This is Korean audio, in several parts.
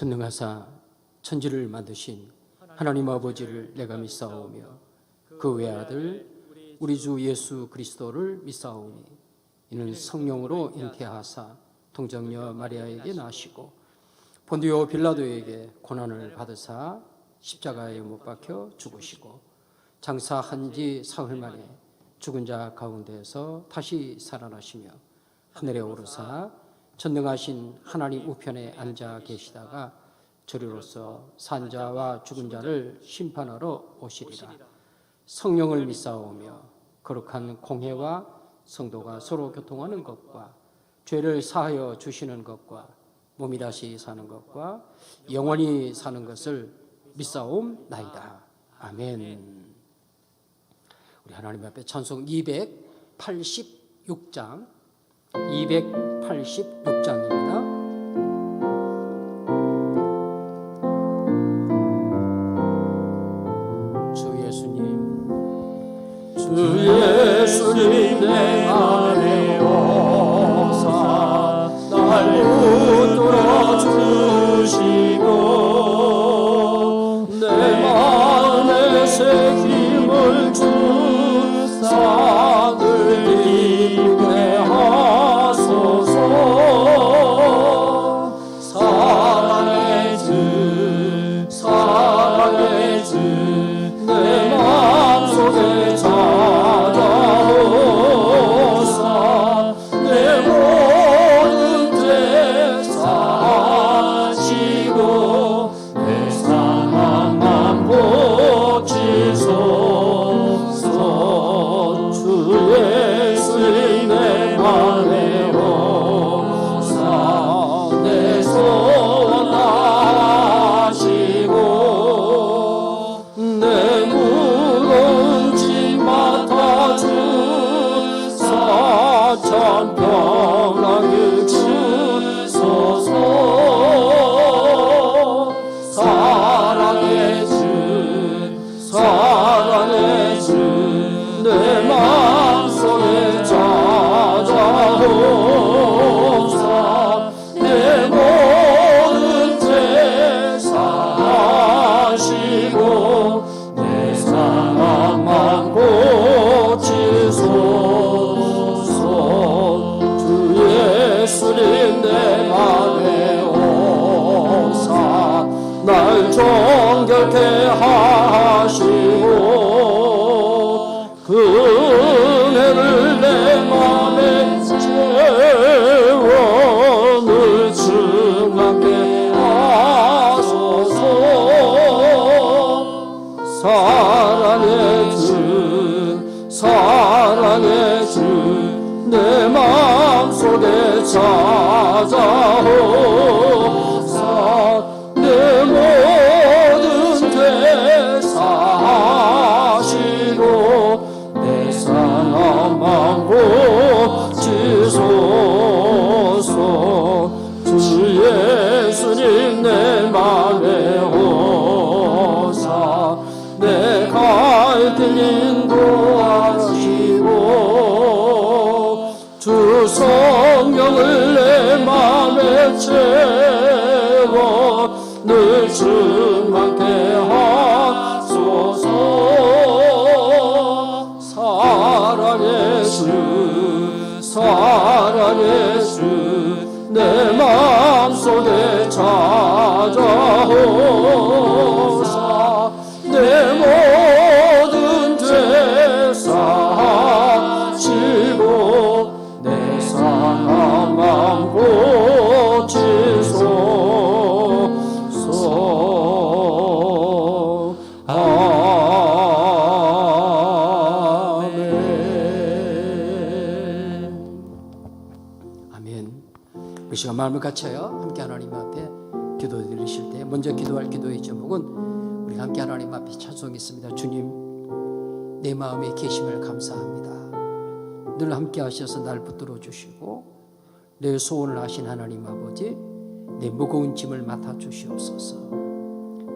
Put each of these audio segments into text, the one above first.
전능하사 천지를 만드신 하나님 아버지를 내가 믿사오며 그 외아들 우리 주 예수 그리스도를 믿사오니 이는 성령으로 잉태하사 동정녀 마리아에게 나시고 본디오 빌라도에게 고난을 받으사 십자가에 못 박혀 죽으시고 장사한 지 사흘 만에 죽은 자 가운데에서 다시 살아나시며 하늘에 오르사 전능하신 하나님 우편에 앉아 계시다가 저리로서 산 자와 죽은 자를 심판하러 오시리라. 성령을 믿사오며 거룩한 공회와 성도가 서로 교통하는 것과 죄를 사하여 주시는 것과 몸이 다시 사는 것과 영원히 사는 것을 믿사옵나이다. 아멘. 우리 하나님 앞에 찬송 286장 286장입니다. 주 예수님 내 안에 오사 날 붙들어 주시고 내 마음에 새 힘을 주사 늘 힘내 하소서. 사랑의 주 내 마음속에 찾아오사 내 모든 죄 사시고 내 상함만 고치소서. 주 예수님 내 맘에 오사 내 소원 다하시고 내 무거운 짐 맡아주사 천평하게 주소서. 사랑의 주 내 마음속에 찾아오사 내 모든 죄 사하시고 내 상함만 고치소서. 주 예수님 내 맘에 오사 날 정결케 하시고 그 은혜를 내 맘에 채워 늘 충만케 하소서. 사랑의 주 내 마음속에 찾아오사 내 모든 죄 사하시고 내 상함만 고치소서. 주 예수님 내 맘에 오사 내 갈 길 인도하시고 주 성령을 내 맘에 채워 늘 충만케 하소서. 사랑의 주 내 마음속에 찾아오사 내 모든 죄 사하시고 내 상함만 고치소서. 아멘. 우리 시간 마음을 같여요. 함께 하나님 앞에 기도 드리실 때 먼저 기도할 기도의 제목은 우리 함께 하나님 앞에 찬송했습니다. 주님 내 마음에 계심을 감사합니다. 늘 함께 하셔서 날 붙들어 주시고 내 소원을 아신 하나님 아버지 내 무거운 짐을 맡아 주시옵소서.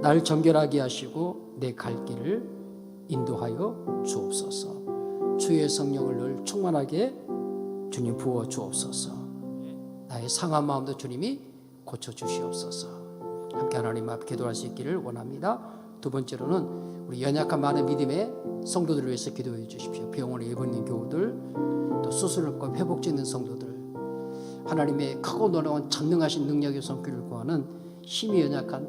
날 정결하게 하시고 내 갈 길을 인도하여 주옵소서. 주의 성령을 늘 충만하게 주님 부어 주옵소서. 나의 상한 마음도 주님이 고쳐 주시옵소서. 함께 하나님 앞에 기도할 수 있기를 원합니다. 두 번째로는 우리 연약한 많은 믿음의 성도들을 위해서 기도해 주십시오. 병원에 입원 있는 교우들, 또 수술을 받고 회복되는 성도들, 하나님의 크고 놀라운 전능하신 능력의 손길을 구하는 힘이 연약한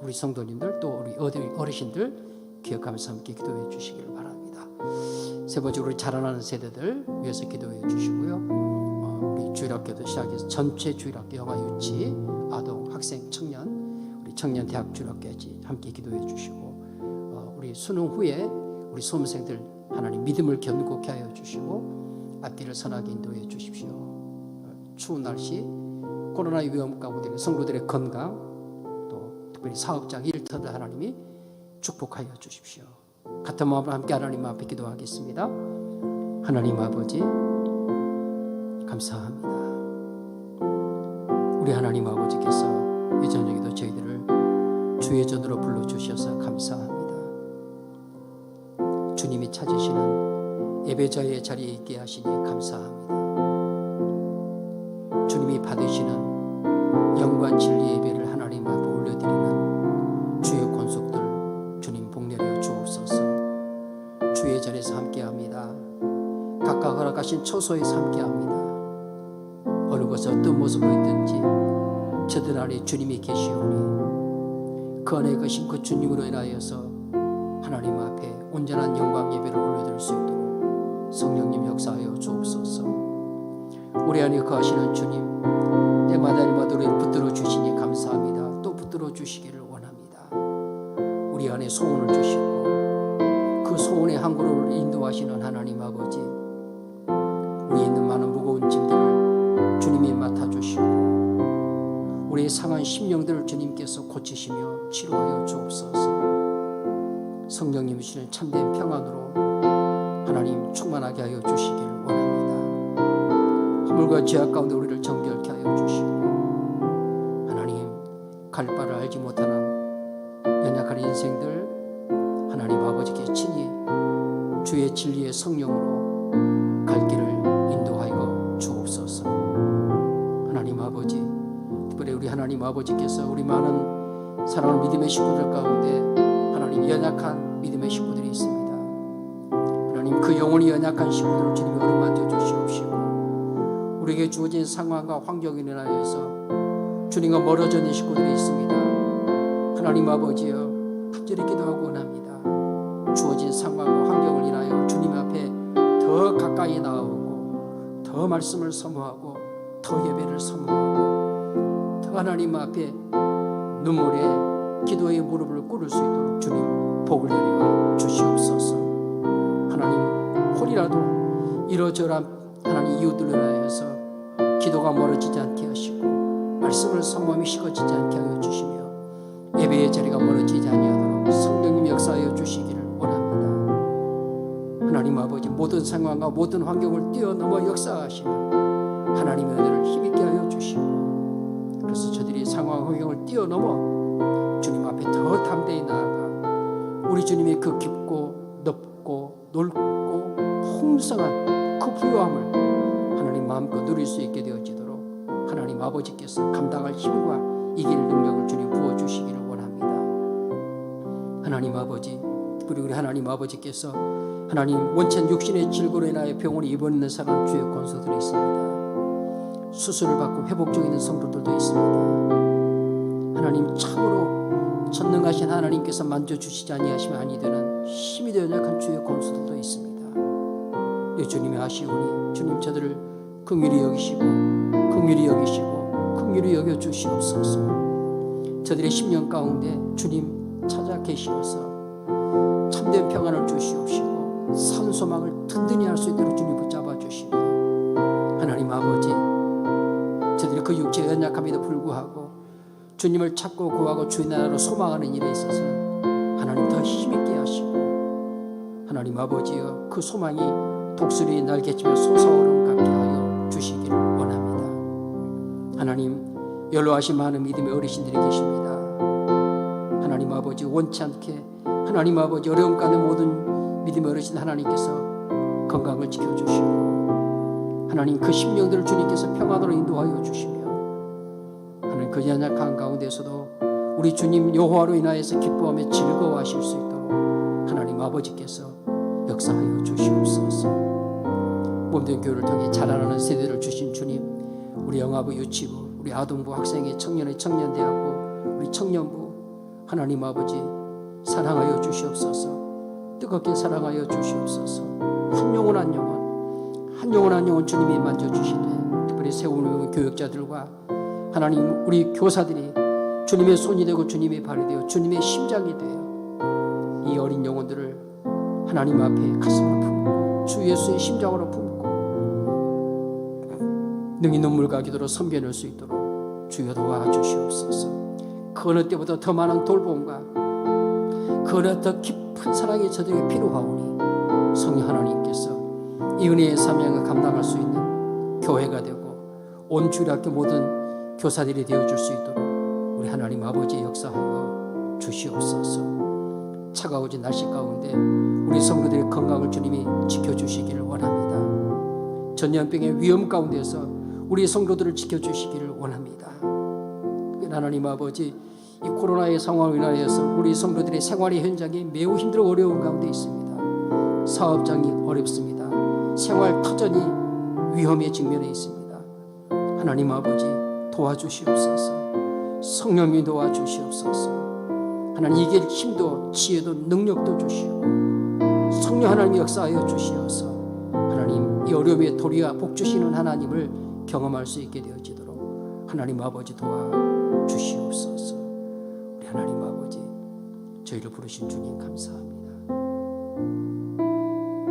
우리 성도님들, 또 우리 어르신들 기억하면서 함께 기도해 주시기를 바랍니다. 세 번째로 우리 자라나는 세대들 위해서 기도해 주시고요. 우리 주일학교도 시작해서 전체 주일학교, 영아, 유치, 아동, 학생, 청년, 우리 청년 대학 주일학교까지 함께 기도해 주시고, 우리 수능 후에 우리 수험생들 하나님 믿음을 견고케 하여 주시고 앞길을 선하게 인도해 주십시오. 추운 날씨, 코로나의 위험 가운데 성도들의 건강, 또 특별히 사업장, 일터들 하나님이 축복하여 주십시오. 같은 마음으로 함께 하나님 앞에 기도하겠습니다. 하나님 아버지 감사합니다. 우리 하나님 아버지께서 이 저녁에도 저희들을 주의 전으로 불러주셔서 감사합니다. 주님이 찾으시는 예배자의 자리에 있게 하시니 감사합니다. 주님이 받으시는 영광 진리 예배를 하나님 앞에 올려드리는 주의 권속들 주님 복내려 주옵소서. 주의 자리에서 함께합니다. 각각 허락하신 처소에서 함께합니다. 어느 곳에 어떤 모습으로 있든지 저들 안에 주님이 계시오니 그 안에 계신 그 주님으로 인하여서 하나님 앞에 온전한 영광 예배를 올려드릴 수 있도록 성령님 역사하여 주옵소서. 우리 안에 거하시는 주님, 때마다 일마다 우리를 붙들어 주시니 감사합니다. 또 붙들어 주시기를 원합니다. 우리 안에 소원을 주시고 그 소원의 항구를 인도하시는 하나님 아버지, 우리 있는 많은 무거운 짐들을 주님이 맡아주시고 우리의 상한 심령들을 주님께서 고치시며 치료하여 주옵소서. 성령님 주시는 참된 평안으로 하나님 충만하게 하여 주시기를 원합니다. 허물과 죄악 가운데 우리를 정결케 하여 주시고 하나님 갈 바를 알지 못하는 연약한 인생들 하나님 아버지께 친히 주의 진리의 성령으로 갈 길을 인도하여 주옵소서. 하나님 아버지, 특별히 우리 하나님 아버지께서 우리 많은 사랑하는 믿음의 식구들 가운데 하나님 연약한 믿음의 식구들이 있습니다. 하나님 그 영혼이 연약한 식구들을 주님이 어루만져 주시옵시고 우리에게 주어진 상황과 환경에 인하여서 주님과 멀어져 있는 식구들이 있습니다. 하나님 아버지여 간절히 기도하고 원합니다. 주어진 상황과 환경을 인하여 주님 앞에 더 가까이 나아오고 더 말씀을 사모하고 더 예배를 사모하고 더 하나님 앞에 눈물에 기도의 무릎을 꿇을 수 있도록 주님 복을 내려 주시옵소서. 하나님 홀이라도 이러저러한 하나님 이유들로 인하여서 기도가 멀어지지 않게 하시고 말씀을 사모함이 식어지지 않게 하여 주시며 예배의 자리가 멀어지지 아니하도록 성령님 역사하여 주시기를 원합니다. 하나님 아버지, 모든 상황과 모든 환경을 뛰어넘어 역사하시는 하나님의 은혜를 힘있게 하여 주시고 그래서 저들이 상황 환경을 뛰어넘어 주님 앞에 더 담대히 나아가 우리 주님의 그 깊고 넓고 넓고 풍성한 그 부요함을 하나님 마음껏 누릴 수 있게 되어지도록 하나님 아버지께서 감당할 힘과 이길 능력을 주님 부어주시기를 원합니다. 하나님 아버지, 특별히 우리 하나님 아버지께서 하나님 원천 육신의 질고로 인하여 병원에 입원 있는 사람 주의 권소들이 있습니다. 수술을 받고 회복 중에 있는 성도들도 있습니다. 하나님 참으로 전능하신 하나님께서 만져주시지 아니하시면 아니 되는 힘이 되어 연약한 주의 권소들도 있습니다. 네, 주님이 아시오니 주님 저들을 긍휼히 여기시고 긍휼히 여기시고 긍휼히 여겨 주시옵소서. 저들의 심령 가운데 주님 찾아 계시어서 참된 평안을 주시옵시고 산 소망을 든든히 할 수 있도록 주님 붙잡아 주시고 하나님 아버지, 저들이 그 육체의 연약함에도 불구하고 주님을 찾고 구하고 주의 나라로 소망하는 일에 있어서는 하나님 더 힘있게 하시고 하나님 아버지여 그 소망이 독수리 날개치며 솟아오름 같게 하여 주시기를 원합니다. 하나님 연로하신 많은 믿음의 어르신들이 계십니다. 하나님 아버지 원치 않게 하나님 아버지 어려움 가운데 모든 믿음의 어르신 하나님께서 건강을 지켜주시고 하나님 그 심령들을 주님께서 평안으로 인도하여 주시며 하나님 그 연약한 가운데서도 우리 주님 여호와로 인하여서 기뻐하며 즐거워하실 수 있도록 하나님 아버지께서 역사하여 주시옵소서. 몸된 교회를 통해 자라나는 세대를 주신 주님, 우리 영아부 유치부, 우리 아동부 학생회 청년회 청년대학부, 우리 청년부 하나님 아버지 사랑하여 주시옵소서. 뜨겁게 사랑하여 주시옵소서. 한 영혼 한 영혼, 한 영혼 한 영혼 주님이 만져주시되 특별히 세우는 교육자들과 하나님 우리 교사들이 주님의 손이 되고 주님의 발이 되어 주님의 심장이 되어 이 어린 영혼들을 하나님 앞에 가슴을 품고 주 예수의 심장으로 품고 능히 눈물과 기도로 섬겨낼 수 있도록 주여 도와주시옵소서. 그 어느 때보다 더 많은 돌봄과 그 어느 더 깊은 사랑이 저들에게 필요하오니 성령 하나님께서 이 은혜의 사명을 감당할 수 있는 교회가 되고 온 주일학교 모든 교사들이 되어줄 수 있도록 우리 하나님 아버지 역사하여 주시옵소서. 차가워진 날씨 가운데 우리 성도들의 건강을 주님이 지켜주시기를 원합니다. 전염병의 위험 가운데서 우리 성도들을 지켜주시기를 원합니다. 하나님 아버지, 이 코로나의 상황으로 인하여서 우리 성도들의 생활의 현장이 매우 힘들고 어려운 가운데 있습니다. 사업장이 어렵습니다. 생활 터전이 위험에 직면해 있습니다. 하나님 아버지 도와주시옵소서. 성령님 도와주시옵소서. 하나님 이길 힘도 지혜도 능력도 주시오. 성령 하나님 역사하여 주시옵소서. 하나님 이 어려움에 도리와 복 주시는 하나님을 경험할 수 있게 되어지도록 하나님 아버지 도와주시옵소서. 우리 하나님 아버지 저희를 부르신 주님 감사합니다.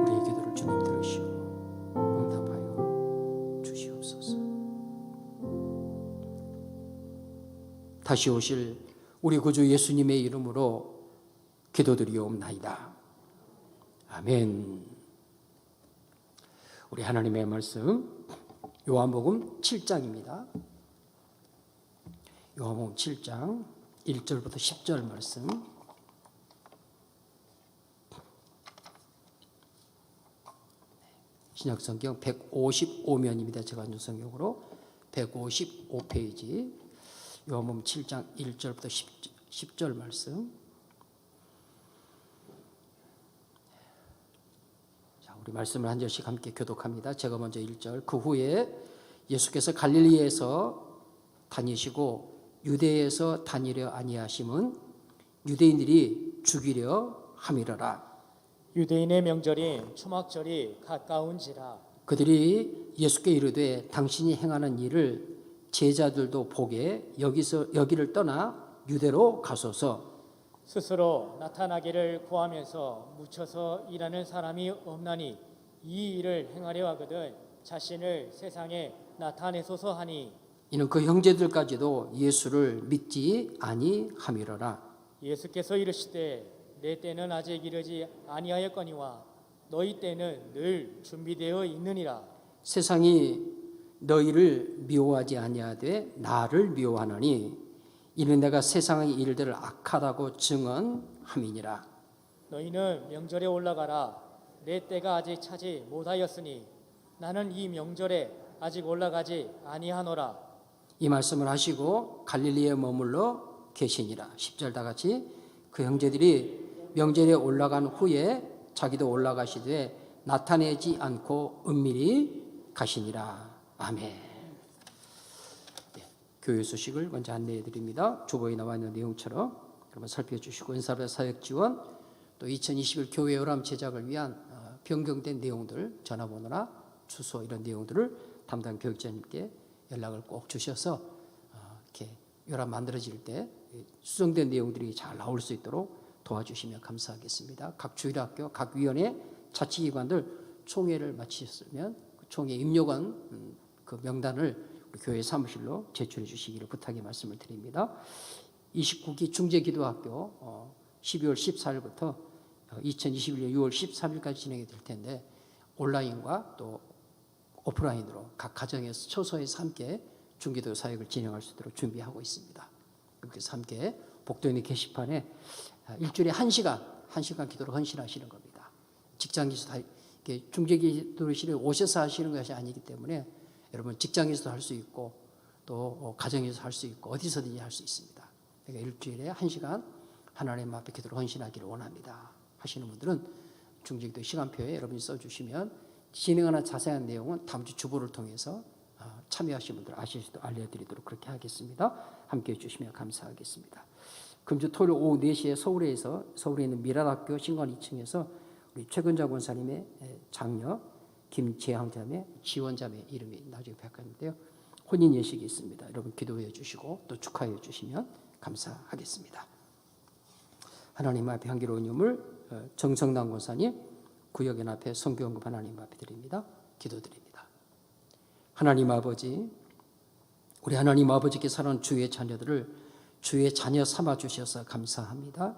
우리의 기도를 주님 들으시오 응답하여 주시옵소서. 다시 오실 우리 구주 예수님의 이름으로 기도드리옵나이다. 아멘. 우리 하나님의 말씀 요한복음 7장입니다. 요한복음 7장 1절부터 10절 말씀. 신약성경 155면입니다. 제가 준 성경으로 155페이지 요한복음 7장 1절부터 10절 말씀. 자, 우리 말씀을 한 절씩 함께 교독합니다. 제가 먼저 1절. 그 후에 예수께서 갈릴리에서 다니시고 유대에서 다니려 아니하심은 유대인들이 죽이려 함이러라. 유대인의 명절인 초막절이 가까운지라. 그들이 예수께 이르되 당신이 행하는 일을 제자들도 보게 여기를 떠나 유대로 가소서. 스스로 나타나기를 구하면서 묻혀서 일하는 사람이 없나니 이 일을 행하려 하거든 자신을 세상에 나타내소서 하니. 이는 그 형제들까지도 예수를 믿지 아니함이로라. 예수께서 이르시되 내 때는 아직 이르지 아니하였거니와 너희 때는 늘 준비되어 있느니라. 세상이 너희를 미워하지 아니하되 나를 미워하노니 이는 내가 세상의 일들을 악하다고 증언함이니라. 너희는 명절에 올라가라. 내 때가 아직 차지 못하였으니 나는 이 명절에 아직 올라가지 아니하노라. 이 말씀을 하시고 갈릴리에 머물러 계시니라. 10절 다 같이. 그 형제들이 명절에 올라간 후에 자기도 올라가시되 나타내지 않고 은밀히 가시니라. 아멘. 네, 교회 소식을 먼저 안내해 드립니다. 주보에 나와 있는 내용처럼 여러분 살펴주시고 은사배 사역 지원 또 2021 교회 열람 제작을 위한 변경된 내용들 전화번호나 주소 이런 내용들을 담당 교육자님께 연락을 꼭 주셔서 이렇게 열람 만들어질 때 수정된 내용들이 잘 나올 수 있도록 도와주시면 감사하겠습니다. 각 주일학교, 각 위원회, 자치기관들 총회를 마치셨으면 그 총회 입력원 그 명단을 우리 교회 사무실로 제출해 주시기를 부탁의 말씀을 드립니다. 29기 중재기도학교 12월 14일부터 2021년 6월 13일까지 진행이 될 텐데 온라인과 또 오프라인으로 각 가정에서 처소에서 함께 중기도 사역을 진행할 수 있도록 준비하고 있습니다. 그래서 함께 복도인의 게시판에 일주일에 1시간 기도를 헌신하시는 겁니다. 직장에서 다 중재기도실에 오셔서 하시는 것이 아니기 때문에 여러분 직장에서도 할 수 있고 또 가정에서 할 수 있고 어디서든지 할 수 있습니다. 그러니까 일주일에 1시간 하나님 앞에 기도를 헌신하기를 원합니다 하시는 분들은 중직도 시간표에 여러분이 써주시면 진행하는 자세한 내용은 다음 주 주보를 통해서 참여하신 분들 아실 수도 알려드리도록 그렇게 하겠습니다. 함께해 주시면 감사하겠습니다. 금주 토요일 오후 4시에 서울에 있는 미랄학교 신관 2층에서 우리 최근자 권사님의 장녀 김재항 자매, 지원 자매 이름이 나중에 밝혔는데요. 혼인 예식이 있습니다. 여러분 기도해 주시고 또 축하해 주시면 감사하겠습니다. 하나님 앞에 향기로운 유물 정성남 권사님 구역연 앞에 성교연금 하나님 앞에 드립니다. 기도드립니다. 하나님 아버지, 우리 하나님 아버지께 살아온 주의 자녀들을 주의 자녀 삼아 주셔서 감사합니다.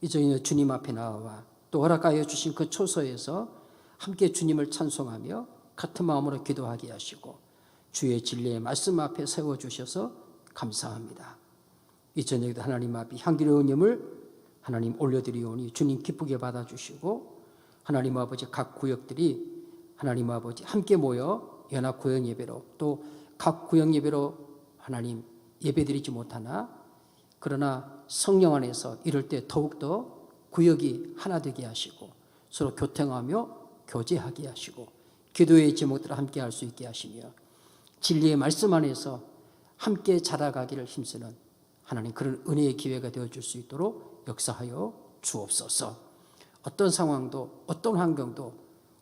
이제 주님 앞에 나와 또 허락하여 주신 그 초소에서 함께 주님을 찬송하며 같은 마음으로 기도하게 하시고 주의 진리의 말씀 앞에 세워주셔서 감사합니다. 이 저녁에도 하나님 앞에 향기로운 예물 하나님 올려드리오니 주님 기쁘게 받아주시고 하나님 아버지 각 구역들이 하나님 아버지 함께 모여 연합 구역 예배로 또 각 구역 예배로 하나님 예배드리지 못하나 그러나 성령 안에서 이럴 때 더욱더 구역이 하나 되게 하시고 서로 교통하며 교제하게 하시고 기도의 제목들을 함께 할 수 있게 하시며 진리의 말씀 안에서 함께 자라가기를 힘쓰는 하나님 그런 은혜의 기회가 되어줄 수 있도록 역사하여 주옵소서. 어떤 상황도 어떤 환경도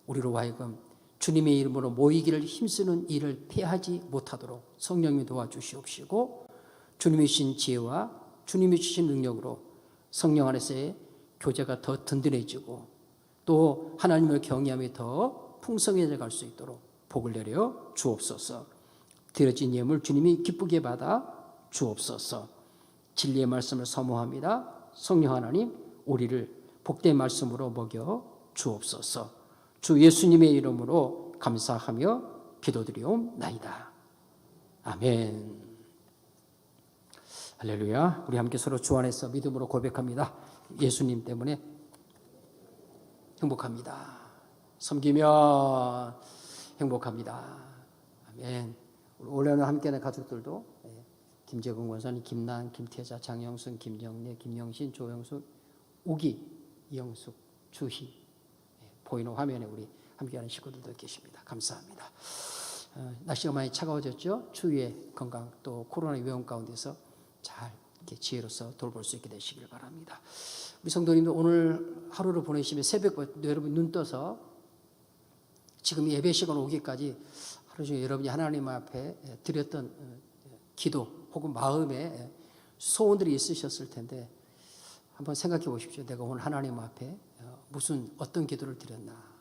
우리로 하여금 주님의 이름으로 모이기를 힘쓰는 일을 피하지 못하도록 성령이 도와주시옵시고 주님이 주신 지혜와 주님이 주신 능력으로 성령 안에서의 교제가 더 든든해지고 또 하나님을 경외함이 더 풍성해져 갈 수 있도록 복을 내려 주옵소서. 드려진 예물 주님이 기쁘게 받아 주옵소서. 진리의 말씀을 사모합니다. 성령 하나님 우리를 복된 말씀으로 먹여 주옵소서. 주 예수님의 이름으로 감사하며 기도드리옵나이다. 아멘. 할렐루야. 우리 함께 서로 주 안에서 믿음으로 고백합니다. 예수님 때문에 행복합니다. 섬기며 행복합니다. 아멘. 올해는 함께하는 가족들도 김재근 권사님, 김난, 김태자, 장영순, 김정래, 김영신, 조영숙, 우기, 이영숙, 주희 보이는 화면에 우리 함께하는 식구들도 계십니다. 감사합니다. 날씨가 많이 차가워졌죠. 추위에 건강 또 코로나 위험 가운데서 잘 이렇게 지혜로서 돌볼 수 있게 되시길 바랍니다. 우리 성도님들 오늘 하루를 보내시면 새벽부터 여러분 눈 떠서 지금 예배 시간 오기까지 하루 종일 여러분이 하나님 앞에 드렸던 기도 혹은 마음에 소원들이 있으셨을 텐데 한번 생각해 보십시오. 내가 오늘 하나님 앞에 어떤 기도를 드렸나.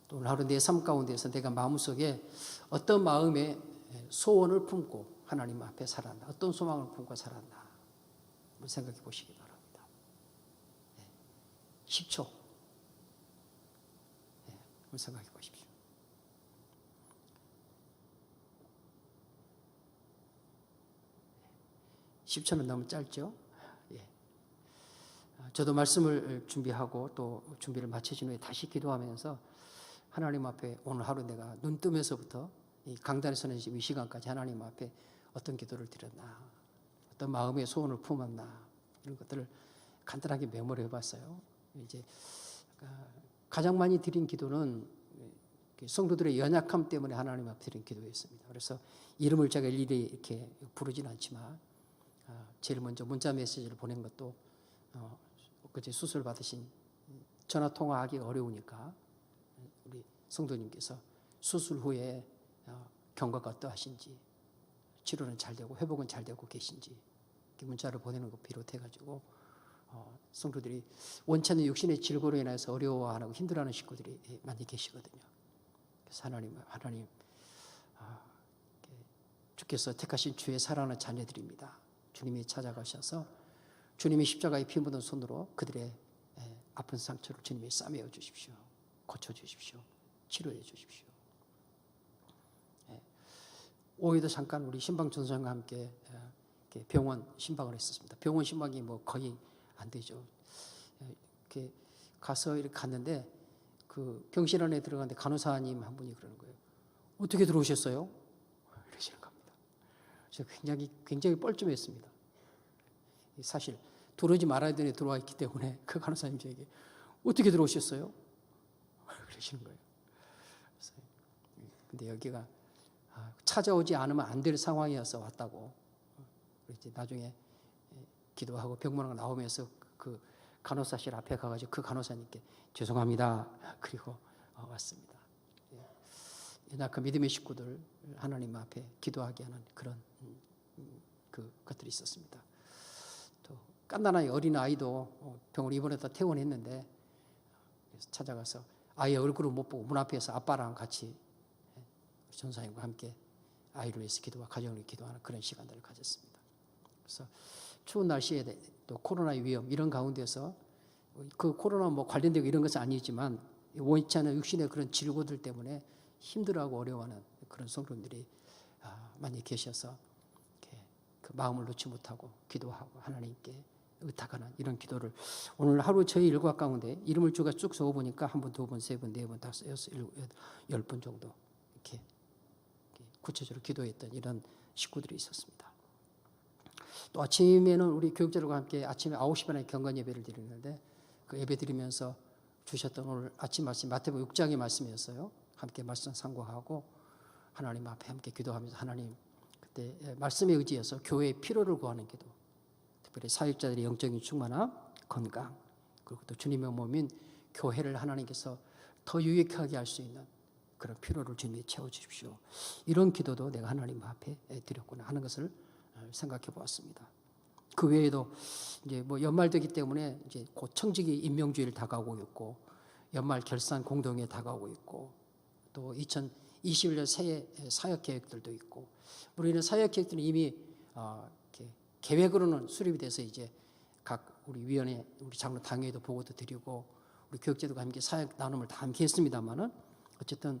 또 오늘 하루 내 삶 가운데서 내가 마음속에 어떤 마음의 소원을 품고 하나님 앞에 살았나. 어떤 소망을 품고 살았나. 한번 생각해 보시기 바랍니다. 10초. 한번 생각해 보십시오. 네. 10초는 너무 짧죠? 저도 말씀을 준비하고 또 준비를 마치신 후에 다시 기도하면서 하나님 앞에 오늘 하루 내가 눈 뜨면서부터 이 강단에 서는 이 시간까지 하나님 앞에 어떤 기도를 드렸나, 어떤 마음의 소원을 품었나 이런 것들을 간단하게 메모를 해봤어요. 이제 가장 많이 드린 기도는 성도들의 연약함 때문에 하나님 앞에 드린 기도였습니다. 그래서 이름을 제가 일일이 이렇게 부르진 않지만 제일 먼저 문자 메시지를 보낸 것도 그제 수술 받으신 전화 통화하기 어려우니까 우리 성도님께서 수술 후에 경과가 어떠하신지 치료는 잘 되고 회복은 잘 되고 계신지 문자를 보내는 것 비롯해가지고 성도들이 원치 않는 육신의 질고로 인해서 어려워하고 힘들어하는 식구들이 많이 계시거든요. 그래서 하나님 주께서 택하신 주의 사랑하는 자녀들입니다. 주님이 찾아가셔서 주님이 십자가에 피 묻은 손으로 그들의 아픈 상처를 주님이 싸매어 주십시오. 고쳐주십시오. 치료해 주십시오. 오후에도 잠깐 우리 신방전선과 함께 병원 신방을 했었습니다. 병원 신방이 뭐 거의 안 되죠. 이렇게 가서 이렇게 갔는데 그 병실 안에 들어갔는데 간호사님 한 분이 그러는 거예요. 어떻게 들어오셨어요? 이러시는 겁니다. 저 굉장히 뻘쭘했습니다. 사실 들어오지 말아야 되는 데 들어와 있기 때문에 그 간호사님 저에게 어떻게 들어오셨어요? 그러시는 거예요. 근데 여기가 찾아오지 않으면 안 될 상황이어서 왔다고. 이제 나중에 기도하고 병문안 나오면서 그 간호사실 앞에 가가지고 그 간호사님께 죄송합니다. 그리고 왔습니다. 옛날 그 믿음의 식구들 하나님 앞에 기도하게 하는 그런 것들이 있었습니다. 또 깐난아이 어린 아이도 병원에 입원해서 퇴원했는데 그래서 찾아가서 아이 얼굴을 못 보고 문 앞에서 아빠랑 같이 전사님과 함께 아이를 위해서 기도와 가정을 위해 기도하는 그런 시간들을 가졌습니다. 그래서 추운 날씨에 또 코로나의 위험 이런 가운데서 그 코로나 뭐 관련되고 이런 것은 아니지만 원치 않은 육신의 그런 질고들 때문에 힘들어하고 어려워하는 그런 성도님들이 많이 계셔서 그 마음을 놓지 못하고 기도하고 하나님께 의탁하는 이런 기도를 오늘 하루 저희 일과 가운데 이름을 주가 쭉 적어보니까 한 번, 두 번, 세 번, 네 번, 다섯, 여섯, 일곱, 여덟, 10번 정도 이렇게 구체적으로 기도했던 이런 식구들이 있었습니다. 또 아침에는 우리 교육자들과 함께 아침에 9시 반에 경건 예배를 드리는데 그 예배 드리면서 주셨던 오늘 아침 말씀 마태복음 6장의 말씀이었어요. 함께 말씀 상고하고 하나님 앞에 함께 기도하면서 하나님 그때 말씀에 의지해서 교회의 필요를 구하는 기도, 특별히 사역자들의 영적인 충만함, 건강, 그리고 또 주님의 몸인 교회를 하나님께서 더 유익하게 할 수 있는 그런 필요를 주님이 채워주십시오. 이런 기도도 내가 하나님 앞에 드렸구나 하는 것을 생각해 보았습니다. 그 외에도 이제 뭐 연말되기 때문에 이제 곧 청직이 임명주의를 다가오고 있고 연말 결산 공동회 다가오고 있고 또 2021년 새해 사역 계획들도 있고 우리는 사역 계획들은 이미 이렇게 계획으로는 수립이 돼서 이제 각 우리 위원회 우리 장로 당회에도 보고도 드리고 우리 교육자들과 함께 사역 나눔을 다 함께 했습니다만은 어쨌든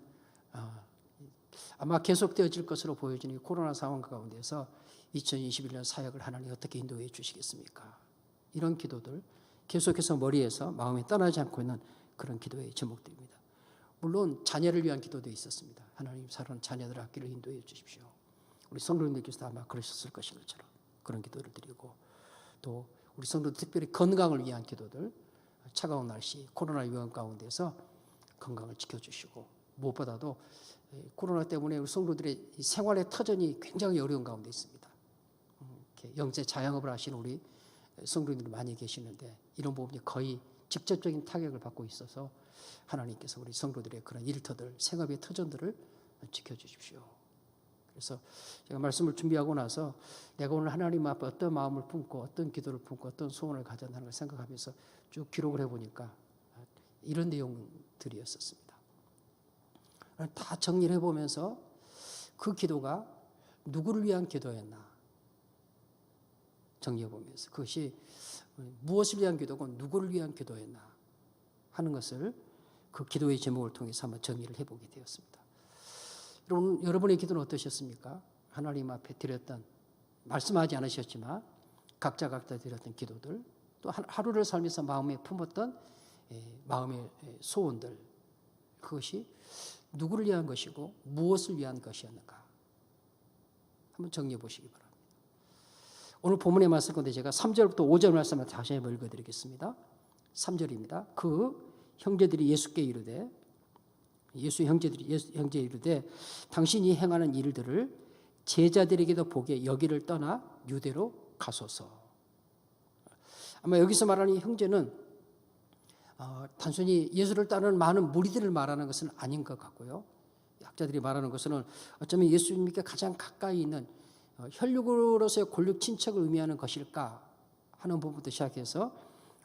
아마 계속되어질 것으로 보여지는 코로나 상황 가운데서 2021년 사역을 하나님 어떻게 인도해 주시겠습니까? 이런 기도들 계속해서 머리에서 마음에 떠나지 않고 있는 그런 기도의 제목들입니다. 물론 자녀를 위한 기도도 있었습니다. 하나님 사랑하는 자녀들 앞길을 인도해 주십시오. 우리 성도님들께서도 아마 그러셨을 것인 것처럼 그런 기도를 드리고 또 우리 성도들 특별히 건강을 위한 기도들 차가운 날씨 코로나 위험 가운데서 건강을 지켜주시고 무엇보다도 코로나 때문에 우리 성도들의 생활의 터전이 굉장히 어려운 가운데 있습니다. 영세 자영업을 하시는 우리 성도님들이 많이 계시는데 이런 부분이 거의 직접적인 타격을 받고 있어서 하나님께서 우리 성도들의 그런 일터들, 생업의 터전들을 지켜주십시오. 그래서 제가 말씀을 준비하고 나서 내가 오늘 하나님 앞에 어떤 마음을 품고 어떤 기도를 품고 어떤 소원을 가졌나는 걸 생각하면서 쭉 기록을 해보니까 이런 내용들이었었습니다. 다 정리를 해보면서 그 기도가 누구를 위한 기도였나 정리해보면서 그것이 무엇을 위한 기도고 누구를 위한 기도였나 하는 것을 그 기도의 제목을 통해서 한번 정리를 해보게 되었습니다. 여러분의 기도는 어떠셨습니까? 하나님 앞에 드렸던 말씀하지 않으셨지만 각자 드렸던 기도들 또 하루를 살면서 마음에 품었던 마음의 소원들 그것이 누구를 위한 것이고 무엇을 위한 것이었는가 한번 정리해 보시기 바랍니다. 오늘 본문에 말씀 건데 제가 3절부터 5절 말씀을 다시 한번 읽어드리겠습니다. 3절입니다. 그 형제들이 예수께 이르되 예수 형제 이르되 당신이 행하는 일들을 제자들에게도 보게 여기를 떠나 유대로 가소서. 아마 여기서 말하는 형제는 단순히 예수를 따르는 많은 무리들을 말하는 것은 아닌 것 같고요. 학자들이 말하는 것은 어쩌면 예수님께 가장 가까이 있는 혈육으로서의 골육 친척을 의미하는 것일까 하는 부분부터 시작해서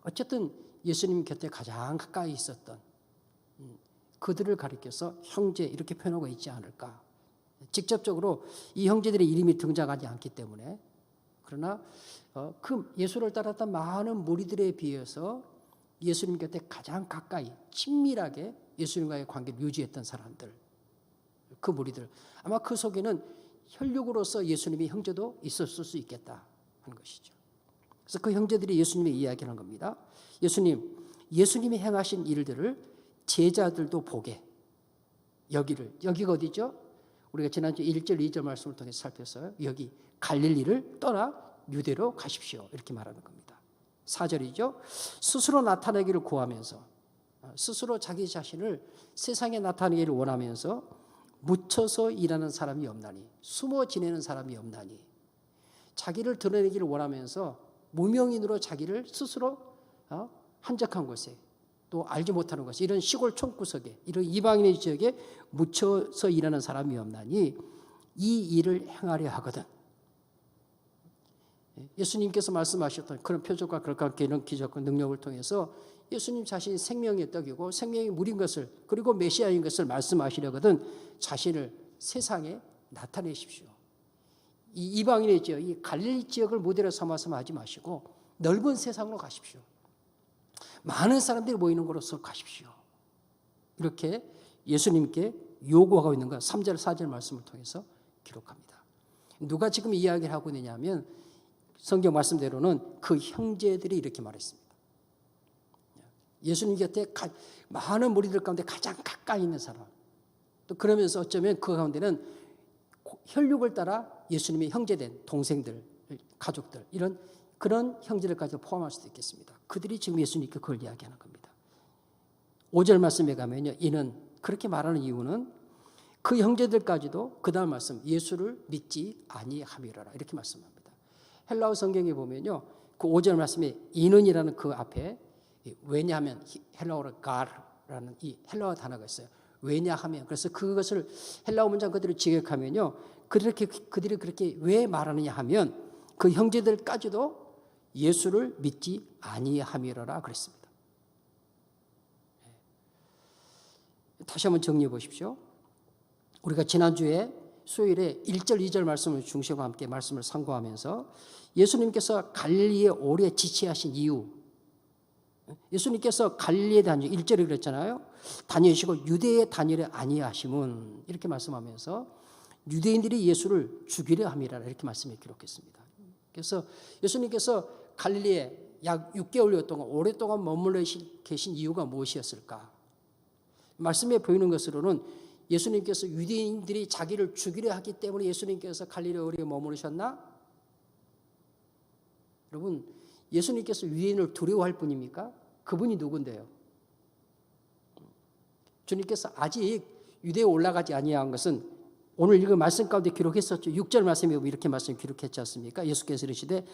어쨌든 예수님 곁에 가장 가까이 있었던 그들을 가리켜서 형제 이렇게 표현하고 있지 않을까. 직접적으로 이 형제들의 이름이 등장하지 않기 때문에 그러나 그 예수를 따랐던 많은 무리들에 비해서 예수님 곁에 가장 가까이 친밀하게 예수님과의 관계를 유지했던 사람들 그 무리들 아마 그 속에는 혈육으로서 예수님의 형제도 있었을 수 있겠다 하는 것이죠. 그래서 그 형제들이 예수님의 이야기를 한 겁니다. 예수님이 행하신 일들을 제자들도 보게 여기가 어디죠? 우리가 지난주 1절, 2절 말씀을 통해서 살폈어요. 여기 갈릴리를 떠나 유대로 가십시오. 이렇게 말하는 겁니다. 4절이죠. 스스로 나타내기를 구하면서, 스스로 자기 자신을 세상에 나타내기를 원하면서 묻혀서 일하는 사람이 없나니, 숨어 지내는 사람이 없나니, 자기를 드러내기를 원하면서 무명인으로 자기를 스스로 한적한 곳에, 또 알지 못하는 곳에, 이런 시골 촌구석에, 이런 이방인의 지역에 묻혀서 일하는 사람이 없나니 이 일을 행하려 하거든. 예수님께서 말씀하셨던 그런 표적과 그런 이런 기적과 능력을 통해서 예수님 자신이 생명의 떡이고 생명의 물인 것을, 그리고 메시아인 것을 말씀하시려거든 자신을 세상에 나타내십시오. 이 이방인의 지역, 이 갈릴리 지역을 모델로 삼아서 하지 마시고 넓은 세상으로 가십시오. 많은 사람들이 모이는 곳으로 가십시오. 이렇게 예수님께 요구하고 있는 것, 3절, 4절 말씀을 통해서 기록합니다. 누가 지금 이야기를 하고 있느냐면 성경 말씀대로는 그 형제들이 이렇게 말했습니다. 예수님 곁에 많은 무리들 가운데 가장 가까이 있는 사람, 또 그러면서 어쩌면 그 가운데는 혈육을 따라 예수님의 형제된 동생들, 가족들, 이런 그런 형제들까지 포함할 수도 있겠습니다. 그들이 지금 예수님께 그걸 이야기하는 겁니다. 5절 말씀에 가면요, 이는 그렇게 말하는 이유는 그 형제들까지도 그 다음 말씀, 예수를 믿지 아니함이라라, 이렇게 말씀합니다. 헬라어 성경에 보면요, 그 5절 말씀에 이는이라는 그 앞에, 왜냐하면 헬라어로 가라는 이 헬라어 단어가 있어요. 왜냐하면, 그래서 그것을 헬라어 문장 그대로 직역하면요, 그들이 그렇게 왜 말하느냐 하면 그 형제들까지도 예수를 믿지 아니함이라라 그랬습니다. 다시 한번 정리해 보십시오. 우리가 지난주에 수요일에 1절, 2절 말씀을 중심과 함께 말씀을 상고하면서 예수님께서 갈릴리에 오래 지체하신 이유, 예수님께서 갈릴리에 다니시, 1절에 그랬잖아요. 다니시고 유대에 다니려 아니하심은, 이렇게 말씀하면서 유대인들이 예수를 죽이려 함이라, 이렇게 말씀에 기록했습니다. 그래서 예수님께서 갈릴리에 약 6개월여 동안 오랫동안 머물러 계신 이유가 무엇이었을까? 말씀에 보이는 것으로는 예수님께서 유대인들이 자기를 죽이려 하기 때문에 예수님께서 갈릴리에 오래 머무르셨나? 여러분, 예수님께서 유대인을 두려워할 뿐입니까? 그분이 누군데요? 주님께서 아직 유대에 올라가지 아니한 것은 오늘 읽은 말씀 가운데 기록했었죠. 6절 말씀에 보면 이렇게 말씀 기록했지 않습니까? 예수께서 이르시되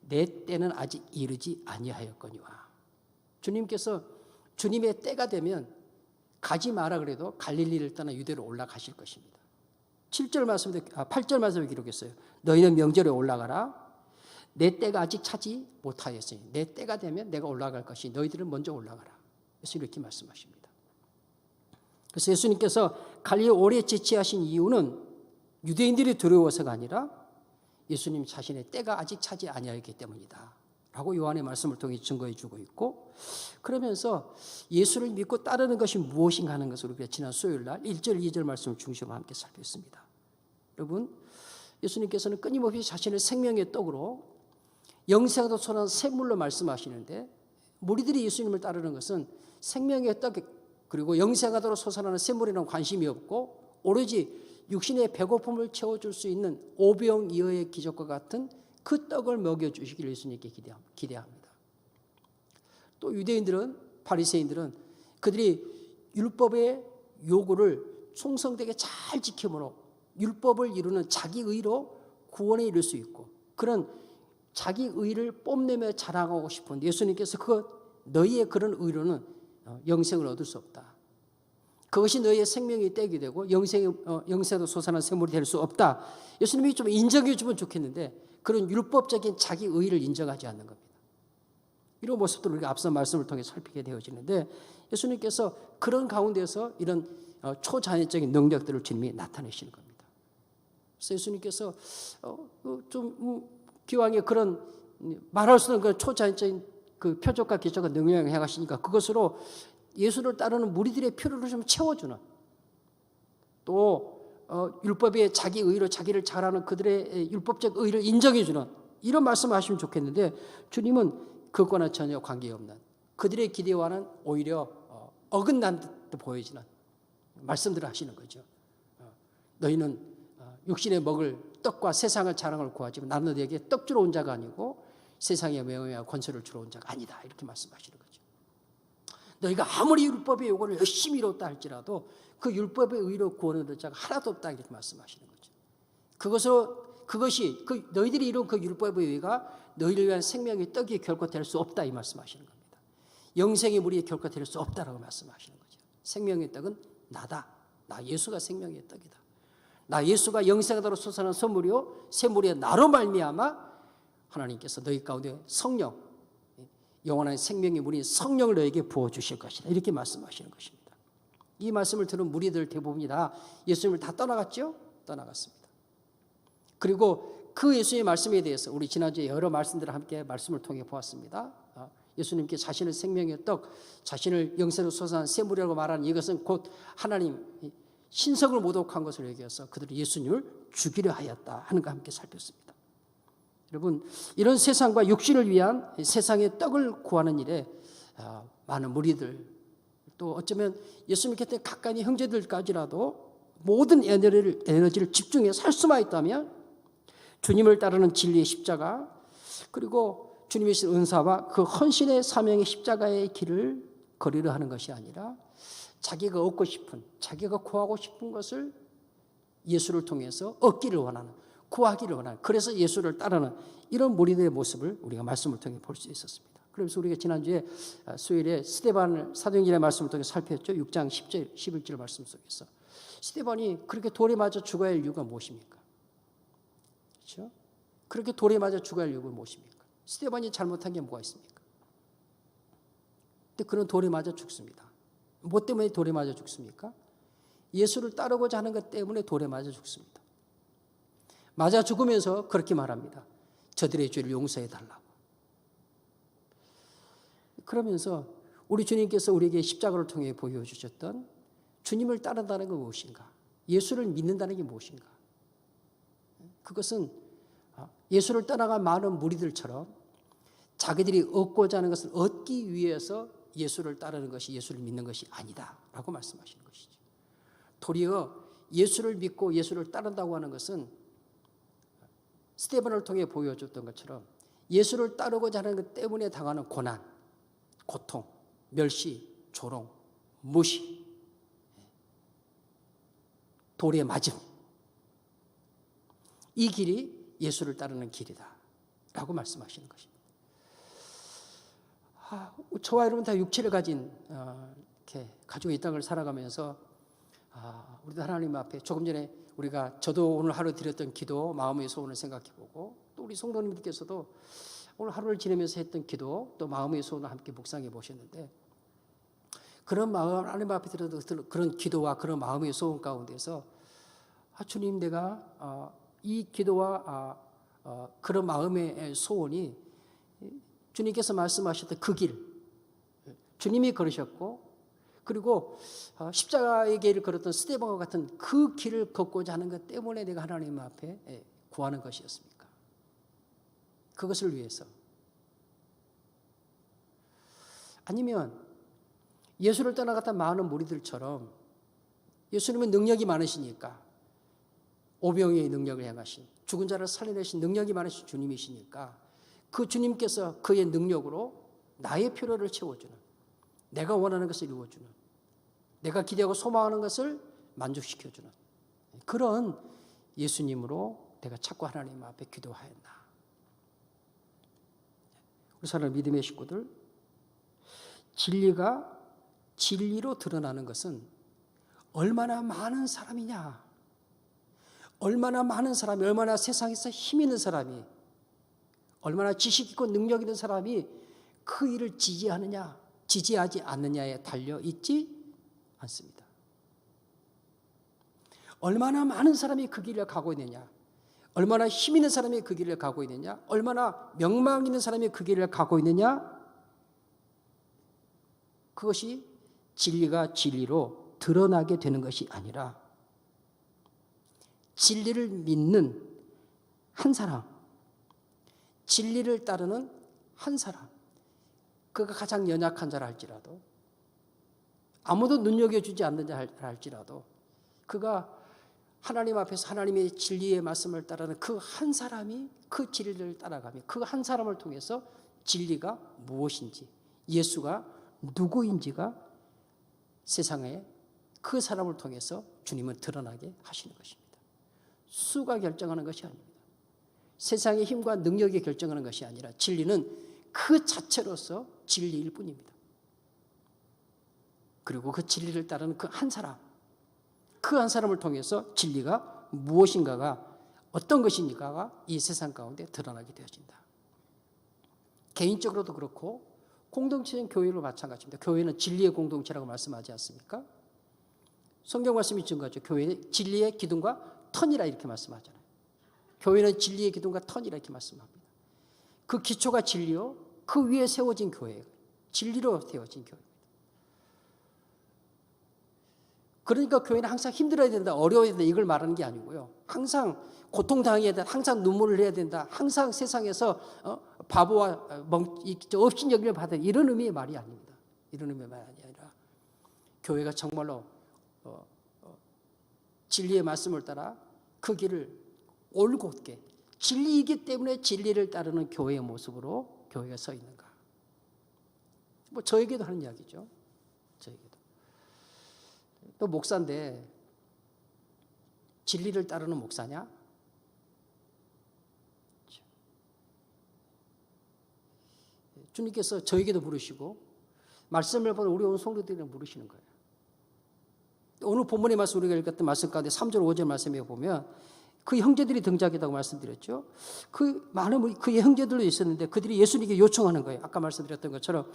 내 때는 아직 이르지 아니하였거니와. 주님께서 주님의 때가 되면 가지 마라 그래도 갈릴리를 떠나 유대로 올라가실 것입니다. 8절 말씀에 기록했어요. 너희는 명절에 올라가라. 내 때가 아직 차지 못하였으니 내 때가 되면 내가 올라갈 것이 너희들은 먼저 올라가라. 그래서 이렇게 말씀하십니다. 그래서 예수님께서 갈릴리에 오래 지체하신 이유는 유대인들이 두려워서가 아니라 예수님 자신의 때가 아직 차지 아니하였기 때문이다 라고 요한의 말씀을 통해 증거해 주고 있고, 그러면서 예수를 믿고 따르는 것이 무엇인가 하는 것을 우리가 지난 수요일 날 1절, 2절 말씀을 중심으로 함께 살폈습니다. 여러분, 예수님께서는 끊임없이 자신의 생명의 떡으로 영생하도록 솟아난 샘물로 말씀하시는데, 무리들이 예수님을 따르는 것은 생명의 떡, 그리고 영생하도록 솟아나는 샘물에는 관심이 없고 오로지 육신의 배고픔을 채워줄 수 있는 오병이어의 기적과 같은 그 떡을 먹여주시기를 예수님께 기대합니다. 또 유대인들은, 바리새인들은 그들이 율법의 요구를 충성되게 잘 지킴으로 율법을 이루는 자기 의로 구원에 이를 수 있고, 그런 자기 의를 뽐내며 자랑하고 싶은 예수님께서 너희의 그런 의로는 영생을 얻을 수 없다. 그것이 너희의 생명이 떼게 되고 영생도 솟아난 샘물이 될 수 없다. 예수님이 좀 인정해 주면 좋겠는데 그런 율법적인 자기 의를 인정하지 않는 겁니다. 이런 모습들을 우리가 앞서 말씀을 통해 살피게 되어지는데, 예수님께서 그런 가운데서 이런 초자연적인 능력들을 주님이 나타내시는 겁니다. 그래서 예수님께서 기왕에 그런 말할 수 없는 그 초자연적인 그 표적과 기적과 능력을 행하시니까 그것으로 예수를 따르는 무리들의 필요를 좀 채워주는, 또 율법의 자기 의로 자기를 잘하는 그들의 율법적 의를 인정해주는 이런 말씀을 하시면 좋겠는데, 주님은 그것과는 전혀 관계없는, 그들의 기대와는 오히려 어긋난 듯 보여지는 말씀들을 하시는 거죠. 너희는 육신에 먹을 떡과 세상을 자랑을 구하지만 나는 너희에게 떡 주러 온 자가 아니고 세상에 명예와 권세를 주러 온 자가 아니다. 이렇게 말씀하시는 거죠. 너희가 아무리 율법의 요구를 열심히 이뤘다 할지라도 그 율법의 의로 구원을 얻을 자가 하나도 없다. 이렇게 말씀하시는 거죠. 그것이 너희들이 이룬 그 율법의 의가 너희를 위한 생명의 떡이 결코 될 수 없다. 이 말씀하시는 겁니다. 영생의 물이 결코 될 수 없다라고 말씀하시는 거죠. 생명의 떡은 나다. 나 예수가 생명의 떡이다. 나 예수가 영생으로 솟아나는 선물이요 샘물이 나로 말미암아 하나님께서 너희 가운데 성령, 영원한 생명의 물인 성령을 너에게 부어주실 것이다. 이렇게 말씀하시는 것입니다. 이 말씀을 들은 무리들 대부분이 다 예수님을 다 떠나갔죠? 떠나갔습니다. 그리고 그 예수님의 말씀에 대해서 우리 지난주에 여러 말씀들을 함께 말씀을 통해 보았습니다. 예수님께 자신을 생명의 떡, 자신을 영생으로 솟아난 샘물이라고 말하는 이것은 곧 하나님 신성을 모독한 것을 얘기해서 그들이 예수님을 죽이려 하였다 하는 거 함께 살폈습니다. 여러분, 이런 세상과 육신을 위한 세상의 떡을 구하는 일에 많은 무리들, 또 어쩌면 예수님 곁에 가까이 있는 형제들까지라도 모든 에너지를 집중해 살 수만 있다면 주님을 따르는 진리의 십자가, 그리고 주님이 주신 은사와 그 헌신의 사명의 십자가의 길을 걸으려 하는 것이 아니라 자기가 얻고 싶은, 자기가 구하고 싶은 것을 예수를 통해서 얻기를 원하는, 구하기를 원하는, 그래서 예수를 따르는 이런 무리들의 모습을 우리가 말씀을 통해 볼 수 있었습니다. 그래서 우리가 지난주에 수요일에 스데반 사도행전의 말씀을 통해 살폈죠. 6장 10절, 11절 말씀 속에서 스데반이 그렇게 돌에 맞아 죽어야 할 이유가 무엇입니까? 그렇죠? 그렇게 돌에 맞아 죽어야 할 이유가 무엇입니까? 스데반이 잘못한 게 뭐가 있습니까? 근데 그는 돌에 맞아 죽습니다. 뭐 때문에 돌에 맞아 죽습니까? 예수를 따르고자 하는 것 때문에 돌에 맞아 죽습니다. 맞아 죽으면서 그렇게 말합니다. 저들의 죄를 용서해 달라고. 그러면서 우리 주님께서 우리에게 십자가를 통해 보여주셨던 주님을 따른다는 건 무엇인가? 예수를 믿는다는 게 무엇인가? 그것은 예수를 떠나간 많은 무리들처럼 자기들이 얻고자 하는 것을 얻기 위해서 예수를 따르는 것이 예수를 믿는 것이 아니다 라고 말씀하시는 것이죠. 도리어 예수를 믿고 예수를 따른다고 하는 것은 스데반을 통해 보여줬던 것처럼 예수를 따르고자 하는 것 때문에 당하는 고난, 고통, 멸시, 조롱, 무시, 돌에 맞음, 이 길이 예수를 따르는 길이다 라고 말씀하시는 것입니다. 저와 여러분 다 육체를 가진 이렇게 가지고 이 땅을 살아가면서 우리도 하나님 앞에 조금 전에 저도 오늘 하루 드렸던 기도, 마음의 소원을 생각해보고 또 우리 성도님들께서도 오늘 하루를 지내면서 했던 기도, 또 마음의 소원을 함께 묵상해 보셨는데 그런 마음 하나님 앞에 드려도 그런 기도와 그런 마음의 소원 가운데서 주님, 내가 이 기도와 그런 마음의 소원이 주님께서 말씀하셨던 그 길, 주님이 걸으셨고 그리고 십자가의 길을 걸었던 스데반과 같은 그 길을 걷고자 하는 것 때문에 내가 하나님 앞에 구하는 것이었습니까? 그것을 위해서. 아니면 예수를 떠나갔던 많은 무리들처럼 예수님은 능력이 많으시니까 오병이의 능력을 행하신, 죽은 자를 살려내신 능력이 많으신 주님이시니까 그 주님께서 그의 능력으로 나의 필요를 채워주는, 내가 원하는 것을 이루어주는, 내가 기대하고 소망하는 것을 만족시켜주는 그런 예수님으로 내가 자꾸 하나님 앞에 기도하였나. 우리 사랑하는 믿음의 식구들, 진리가 진리로 드러나는 것은 얼마나 많은 사람이냐, 얼마나 많은 사람이, 얼마나 세상에서 힘 있는 사람이, 얼마나 지식 있고 능력 있는 사람이 그 일을 지지하느냐, 지지하지 않느냐에 달려 있지 않습니다. 얼마나 많은 사람이 그 길을 가고 있느냐, 얼마나 힘 있는 사람이 그 길을 가고 있느냐, 얼마나 명망 있는 사람이 그 길을 가고 있느냐, 그것이 진리가 진리로 드러나게 되는 것이 아니라 진리를 믿는 한 사람, 진리를 따르는 한 사람, 그가 가장 연약한 자라 할지라도, 아무도 눈여겨주지 않는 자라 할지라도, 그가 하나님 앞에서 하나님의 진리의 말씀을 따르는 그 한 사람이 그 진리를 따라가며 그 한 사람을 통해서 진리가 무엇인지, 예수가 누구인지가 세상에 그 사람을 통해서 주님은 드러나게 하시는 것입니다. 수가 결정하는 것이 아닙니다. 세상의 힘과 능력이 결정하는 것이 아니라 진리는 그 자체로서 진리일 뿐입니다. 그리고 그 진리를 따르는 그 한 사람, 그 한 사람을 통해서 진리가 무엇인가가, 어떤 것인가가 이 세상 가운데 드러나게 되어진다. 개인적으로도 그렇고 공동체인 교회로 마찬가지입니다. 교회는 진리의 공동체라고 말씀하지 않습니까? 성경 말씀이 증거하죠. 교회는 진리의 기둥과 터니라 이렇게 말씀하잖아요. 교회는 진리의 기둥과 터니라 이렇게 말씀합니다. 그 기초가 진리요, 그 위에 세워진 교회예요. 진리로 세워진 교회입니다. 그러니까 교회는 항상 힘들어야 된다, 어려워야 된다 이걸 말하는 게 아니고요. 항상 고통당해야 된다, 항상 눈물을 해야 된다, 항상 세상에서 바보와 업신여김을 받은 이런 의미의 말이 아닙니다. 이런 의미의 말이 아니라 교회가 정말로 진리의 말씀을 따라 그 길을 올곧게, 진리이기 때문에 진리를 따르는 교회의 모습으로 교회가 서 있는가. 뭐 저에게도 하는 이야기죠. 저에게도. 또 목사인데 진리를 따르는 목사냐? 주님께서 저에게도 물으시고 말씀을 보는 우리 온 성도들에게 물으시는 거예요. 오늘 본문의 말씀 우리가 읽었던 말씀 가운데 3절 5절 말씀에 보면 그 형제들이 등장했다고 말씀드렸죠. 그 많은 그의 형제들도 있었는데 그들이 예수님께 요청하는 거예요. 아까 말씀드렸던 것처럼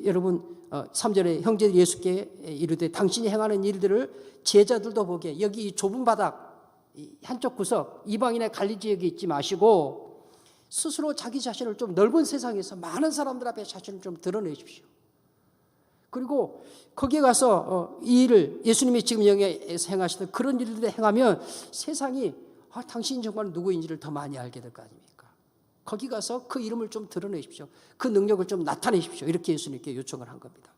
여러분 3절에 형제들이 예수께 이르되 당신이 행하는 일들을 제자들도 보게 여기 이 좁은 바닥 한쪽 구석 이방인의 관리 지역에 있지 마시고 스스로 자기 자신을 좀 넓은 세상에서 많은 사람들 앞에 자신을 좀 드러내십시오. 그리고 거기에 가서 이 일을 예수님이 지금 영에서 행하시던 그런 일들을 행하면 세상이 당신이 정말 누구인지를 더 많이 알게 될 거 아닙니까? 거기 가서 그 이름을 좀 드러내십시오. 그 능력을 좀 나타내십시오. 이렇게 예수님께 요청을 한 겁니다.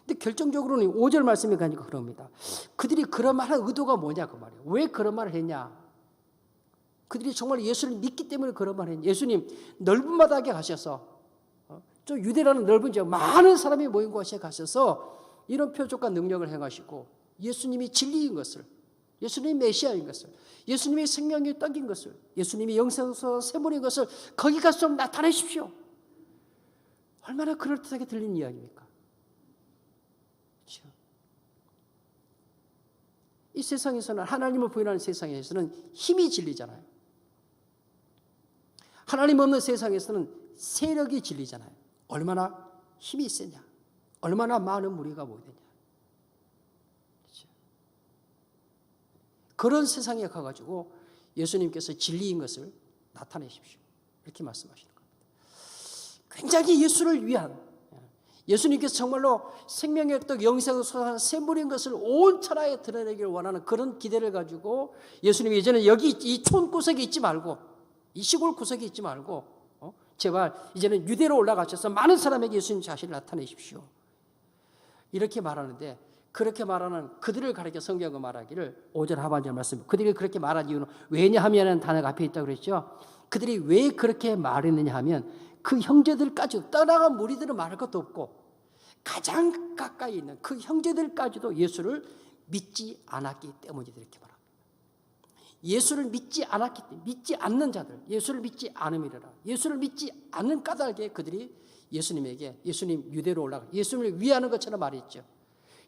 근데 결정적으로는 5절 말씀에 가니까 그럽니다. 그들이 그런 말한 의도가 뭐냐 그 말이에요. 왜 그런 말을 했냐? 그들이 정말 예수를 믿기 때문에 그런 말을 했냐? 예수님 넓은 바닥에 가셔서 저 유대라는 넓은 지역 많은 사람이 모인 곳에 가셔서 이런 표적과 능력을 행하시고 예수님이 진리인 것을, 예수님이 메시아인 것을, 예수님이 생명의 떡인 것을, 예수님이 영생서 세물인 것을 거기 가서 좀 나타내십시오. 얼마나 그럴듯하게 들리는 이야기입니까? 그렇죠? 이 세상에서는, 하나님을 부인하는 세상에서는 힘이 진리잖아요. 하나님 없는 세상에서는 세력이 진리잖아요. 얼마나 힘이 세냐, 얼마나 많은 무리가 모이느냐. 그렇죠? 그런 세상에 가가지고 예수님께서 진리인 것을 나타내십시오. 이렇게 말씀하시는 겁니다. 굉장히 예수를 위한, 예수님께서 정말로 생명의 떡 영생을 소산한 샘물인 것을 온 천하에 드러내기를 원하는 그런 기대를 가지고 예수님이 이제는 여기 이 촌구석에 있지 말고, 이 시골 구석에 있지 말고 제발 이제는 유대로 올라가셔서 많은 사람에게 예수님 자신을 나타내십시오. 이렇게 말하는데, 그렇게 말하는 그들을 가리켜 성경은 말하기를 5절 하반절 말씀, 그들이 그렇게 말한 이유는 왜냐하면 단어가 앞에 있다고 그랬죠. 그들이 왜 그렇게 말했느냐 하면 그 형제들까지도, 떠나간 무리들은 말할 것도 없고 가장 가까이 있는 그 형제들까지도 예수를 믿지 않았기 때문이다 이렇게 말합니다. 예수를 믿지 않았기 때문에, 믿지 않는 자들, 예수를 믿지 않음이라, 예수를 믿지 않는 까닭에 그들이 예수님에게, 예수님 유대로 올라가 예수님을 위하는 것처럼 말했죠.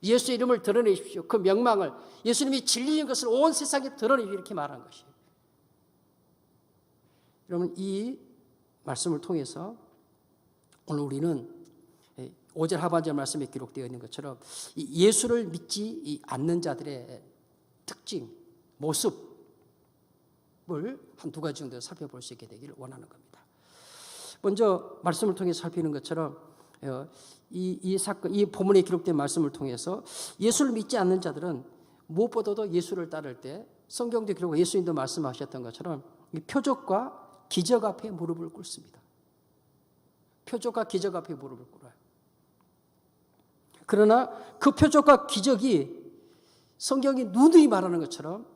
예수 이름을 드러내십시오. 그 명망을, 예수님이 진리인 것을 온 세상에 드러내십시오 이렇게 말한 것이에요. 여러분, 이 말씀을 통해서 오늘 우리는 5절 하반절 말씀에 기록되어 있는 것처럼 예수를 믿지 않는 자들의 특징, 모습 을 한두 가지 정도 살펴볼 수 있게 되기를 원하는 겁니다. 먼저 말씀을 통해 살피는 것처럼 이 사건, 이 본문에 기록된 말씀을 통해서 예수를 믿지 않는 자들은 무엇보다도 예수를 따를 때 성경도 기록하고 예수님도 말씀하셨던 것처럼 이 표적과 기적 앞에 무릎을 꿇습니다. 표적과 기적 앞에 무릎을 꿇어요. 그러나 그 표적과 기적이 성경이 누누이 말하는 것처럼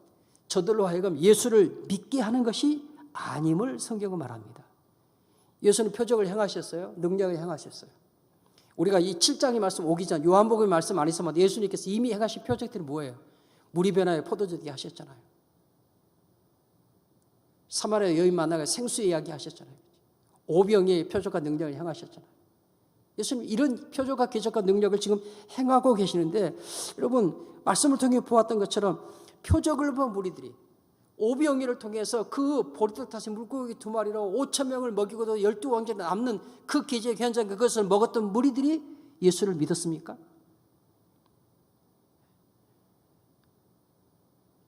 저들로 하여금 예수를 믿게 하는 것이 아님을 성경은 말합니다. 예수는 표적을 행하셨어요. 능력을 행하셨어요. 우리가 이 7장의 말씀 오기 전 요한복음의 말씀 안에서만 예수님께서 이미 행하신 표적들이 뭐예요? 물이 변하여 포도주 되게 하셨잖아요. 사마리아 여인 만나가 생수 이야기 하셨잖아요. 오병이의 표적과 능력을 행하셨잖아요. 예수님 이런 표적과 기적과 능력을 지금 행하고 계시는데 여러분 말씀을 통해 보았던 것처럼 표적을 본 무리들이 오병이를 통해서 그 보리떡 타신 물고기 2마리로 5,000명을 먹이고도 12왕제에 남는 그 기적 현장 그것을 먹었던 무리들이 예수를 믿었습니까?